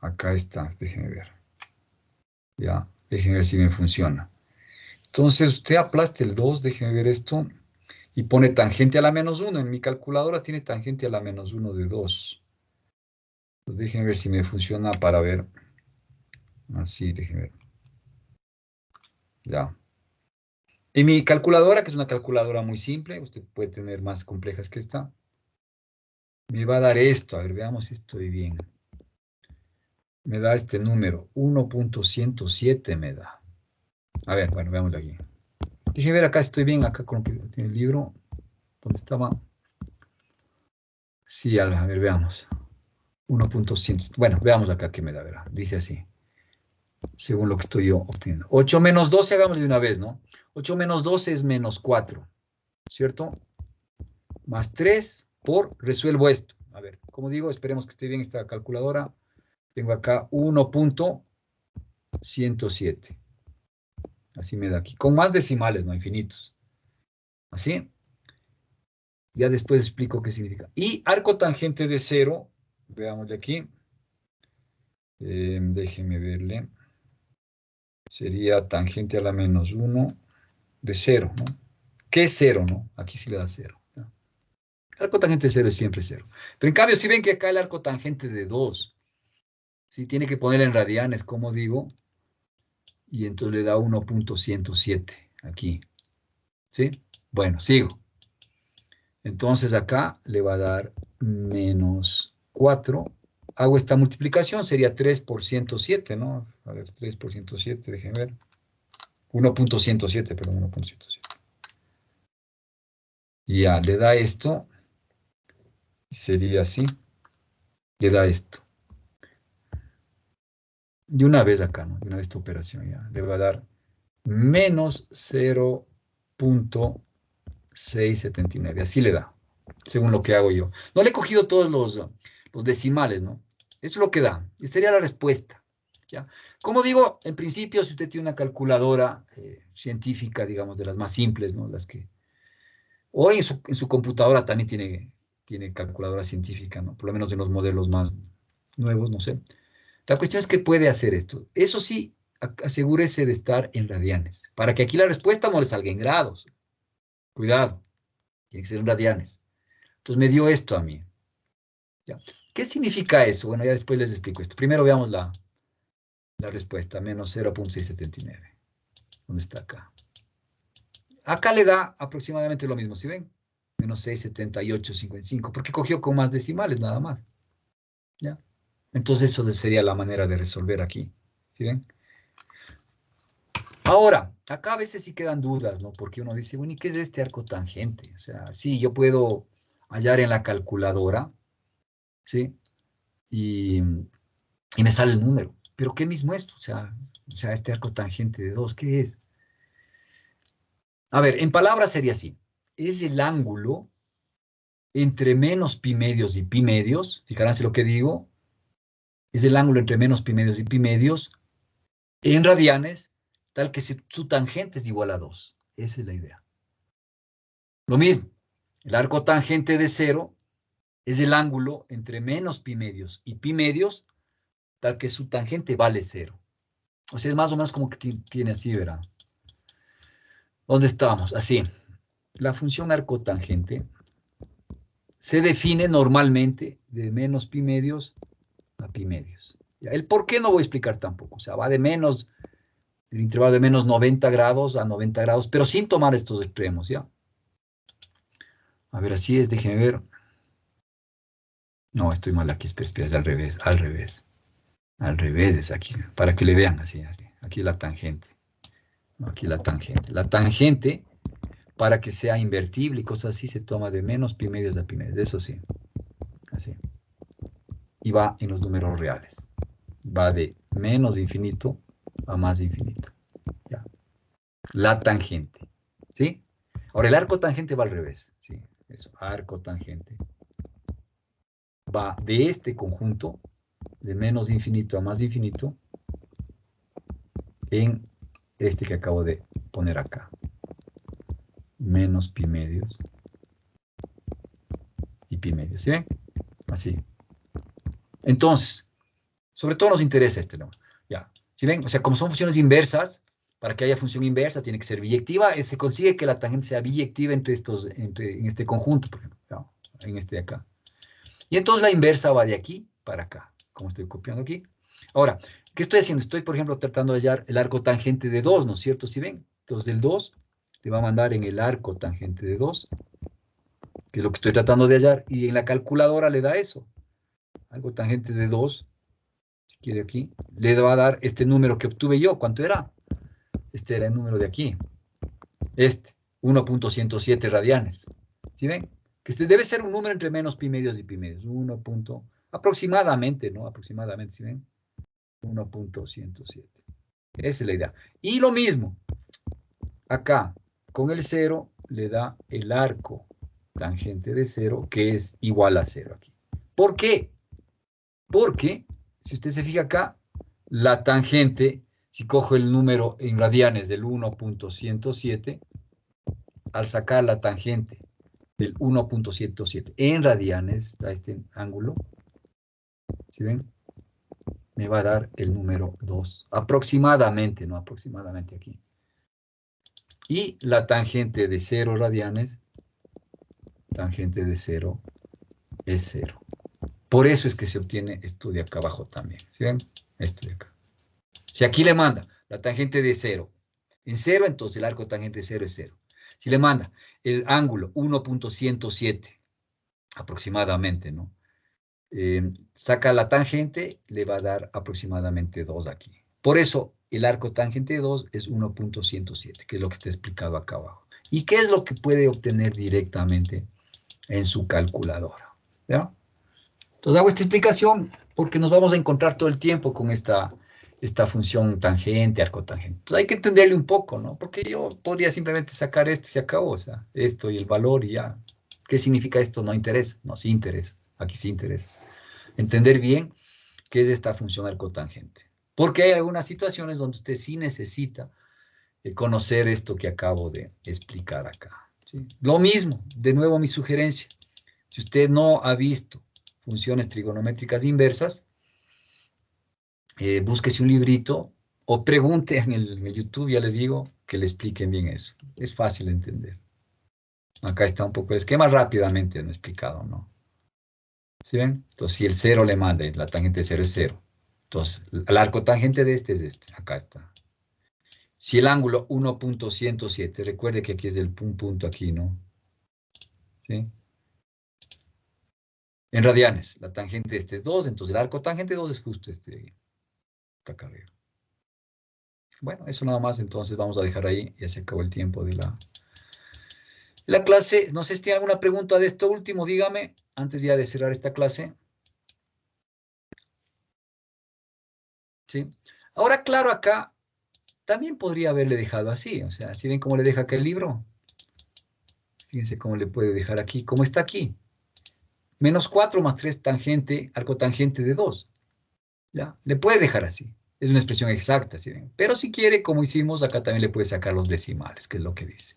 Acá está, déjeme ver. Ya, déjeme ver si me funciona. Entonces, usted aplaste el 2, déjeme ver esto, y pone tangente a la menos 1. En mi calculadora tiene tangente a la menos 1 de 2. Pues déjenme ver si me funciona para ver. Así, déjenme ver. Ya. En mi calculadora, que es una calculadora muy simple, usted puede tener más complejas que esta, me va a dar esto. A ver, veamos si estoy bien. Me da este número, 1.107 me da. A ver, bueno, veámoslo aquí. Déjenme ver acá, estoy bien, acá con lo que tiene el libro. ¿Dónde estaba? Sí, a ver, veamos. 1.100. Bueno, veamos acá qué me da, ¿verdad? Dice así, según lo que estoy yo obteniendo. 8 menos 12, hagámoslo de una vez, ¿no? 8 menos 12 es menos 4, ¿cierto? Más 3 por, resuelvo esto. A ver, como digo, esperemos que esté bien esta calculadora. Tengo acá 1.107. Así me da aquí. Con más decimales, no infinitos. ¿Así? Ya después explico qué significa. Y arco tangente de 0, veámosle aquí. Déjeme verle. Sería tangente a la menos 1 de 0, ¿no? ¿Qué es 0, no? Aquí sí le da 0. ¿No? El arco tangente de 0 es siempre 0. Pero en cambio, si ven que acá el arco tangente de 2, ¿sí? Tiene que poner en radianes, como digo, y entonces le da 1.107 aquí. ¿Sí? Bueno, sigo. Entonces acá le va a dar menos 4. Hago esta multiplicación, sería 3 por 107, ¿no? A ver, 3 por 107, déjenme ver. 1.107, perdón, 1.107. Y ya, le da esto. Sería así. Le da esto. De una vez acá, ¿no? De una vez esta operación ya. Le va a dar menos 0.679. Así le da, según lo que hago yo. No le he cogido todos los decimales, ¿no? Eso es lo que da. Esta sería la respuesta. ¿Ya? Como digo, en principio, si usted tiene una calculadora científica, digamos, de las más simples, ¿no? Las que... O en su computadora también tiene calculadora científica, ¿no? Por lo menos en los modelos más nuevos, no sé. La cuestión es que puede hacer esto. Eso sí, asegúrese de estar en radianes, para que aquí la respuesta no le salga en grados. Cuidado, tiene que ser en radianes. Entonces me dio esto a mí. ¿Ya? ¿Qué significa eso? Bueno, ya después les explico esto. Primero veamos la respuesta, menos 0.679. ¿Dónde está acá? Acá le da aproximadamente lo mismo, ¿sí ven? Menos 678,55, porque cogió con más decimales nada más. ¿Ya? Entonces eso sería la manera de resolver aquí. ¿Sí ven? Ahora, acá a veces sí quedan dudas, ¿no? Porque uno dice, bueno, ¿y qué es este arco tangente? O sea, sí, yo puedo hallar en la calculadora, ¿sí? Y me sale el número. ¿Pero qué mismo es? O sea, este arco tangente de 2, ¿qué es? A ver, en palabras sería así. Es el ángulo entre menos pi medios y pi medios. Fijaránse lo que digo. Es el ángulo entre menos pi medios y pi medios en radianes, tal que su tangente es igual a 2. Esa es la idea. Lo mismo, el arco tangente de 0 es el ángulo entre menos pi medios y pi medios, tal que su tangente vale 0. O sea, es más o menos como que tiene así, ¿verdad? ¿Dónde estamos? Así. La función arco tangente se define normalmente de menos pi medios a pi medios. ¿Ya? El por qué no voy a explicar tampoco. O sea, va de menos, el intervalo de menos 90 grados a 90 grados, pero sin tomar estos extremos, ¿ya? A ver, así es, déjenme ver. No, estoy mal aquí, espera, es al revés, al revés. Al revés es aquí, para que le vean así, así. Aquí la tangente. No, aquí la tangente. La tangente, para que sea invertible y cosas así, se toma de menos pi medios a pi medios. Eso sí, así. Y va en los números reales. Va de menos infinito a más infinito. ¿Ya? La tangente. ¿Sí? Ahora, el arco tangente va al revés. ¿Sí? Eso, arco tangente. Va de este conjunto, de menos infinito a más infinito, en este que acabo de poner acá. Menos pi medios y pi medios. ¿Sí ven? Así. Entonces, sobre todo nos interesa este, ¿no? Ya. ¿Sí ven? O sea, como son funciones inversas, para que haya función inversa tiene que ser biyectiva. Se consigue que la tangente sea biyectiva en este conjunto, por ejemplo, ¿no? En este de acá. Y entonces la inversa va de aquí para acá, como estoy copiando aquí. Ahora, ¿qué estoy haciendo? Estoy, por ejemplo, tratando de hallar el arco tangente de 2, ¿no es cierto? ¿Sí ven? Entonces, del 2 le va a mandar en el arco tangente de 2, que es lo que estoy tratando de hallar, y en la calculadora le da eso. Arco tangente de 2, si quiere aquí, le va a dar este número que obtuve yo. ¿Cuánto era? Este era el número de aquí. 1.107 radianes. ¿Sí ven? Que este debe ser un número entre menos pi medios y pi medios. Aproximadamente, ¿no? Aproximadamente, ¿sí ven? 1.107. Esa es la idea. Y lo mismo, acá, con el 0, le da el arco tangente de 0, que es igual a 0 aquí. ¿Por qué? Porque, si usted se fija acá, la tangente, si cojo el número en radianes del 1.107, al sacar la tangente del 1.107 en radianes, da este ángulo, ¿sí ven? Me va a dar el número 2, aproximadamente, no aproximadamente aquí. Y la tangente de 0 radianes, tangente de 0 es 0. Por eso es que se obtiene esto de acá abajo también, ¿sí ven? Esto de acá. Si aquí le manda la tangente de 0 en 0, entonces el arco tangente de 0 es 0. Si le manda el ángulo 1.107, aproximadamente, ¿no? Saca la tangente, le va a dar aproximadamente 2 aquí. Por eso, el arco tangente de 2 es 1.107, que es lo que está explicado acá abajo. ¿Y qué es lo que puede obtener directamente en su calculadora? ¿Ya? Entonces hago esta explicación porque nos vamos a encontrar todo el tiempo con esta función tangente, arcotangente. Entonces hay que entenderle un poco, ¿no? Porque yo podría simplemente sacar esto y se acabó, o sea, esto y el valor y ya. ¿Qué significa esto? No interesa. No, sí interesa. Aquí sí interesa. Entender bien qué es esta función arcotangente. Porque hay algunas situaciones donde usted sí necesita conocer esto que acabo de explicar acá. ¿Sí? Lo mismo, de nuevo mi sugerencia. Si usted no ha visto funciones trigonométricas inversas, búsquese un librito o pregunte en el YouTube, ya le digo, que le expliquen bien eso. Es fácil de entender. Acá está un poco el esquema, rápidamente no he explicado, ¿no? ¿Sí ven? Entonces, si el 0 le manda, la tangente de 0 es 0. Entonces, el arco tangente de este es este. Acá está. Si el ángulo 1.107, recuerde que aquí es del punto aquí, ¿no? ¿Sí? En radianes, la tangente de este es 2, entonces el arco tangente de 2 es justo este de aquí. Está acá arriba. Bueno, eso nada más, entonces vamos a dejar ahí, ya se acabó el tiempo de la clase. No sé si tiene alguna pregunta de esto último, dígame, antes ya de cerrar esta clase. ¿Sí? Ahora, claro, acá también podría haberle dejado así, o sea, si ven cómo le deja acá el libro, fíjense cómo le puede dejar aquí, cómo está aquí. Menos 4 más 3 tangente, arco tangente de 2. ¿Ya? Le puede dejar así. Es una expresión exacta, ¿sí ven? Pero si quiere, como hicimos, acá también le puede sacar los decimales, que es lo que dice.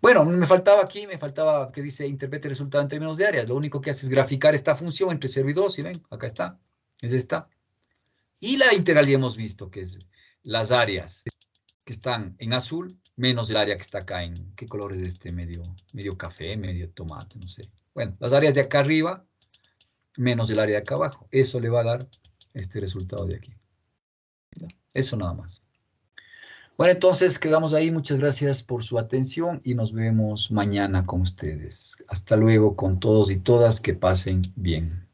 Bueno, me faltaba que dice interprete el resultado en términos de áreas. Lo único que hace es graficar esta función entre 0 y 2, ¿sí ven? Acá está, es esta. Y la integral ya hemos visto, que es las áreas que están en azul, menos el área que está acá en, ¿qué color es este? Medio café, medio tomate, no sé. Bueno, las áreas de acá arriba, menos el área de acá abajo. Eso le va a dar este resultado de aquí. ¿Ya? Eso nada más. Bueno, entonces quedamos ahí. Muchas gracias por su atención y nos vemos mañana con ustedes. Hasta luego con todos y todas. Que pasen bien.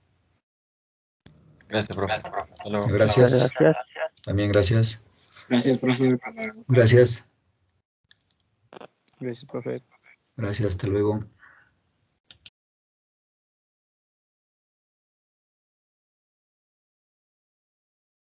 Gracias, profe. Hasta luego. Gracias. Gracias. También gracias. Gracias, profe. Gracias. Gracias, profe. Gracias. Hasta luego.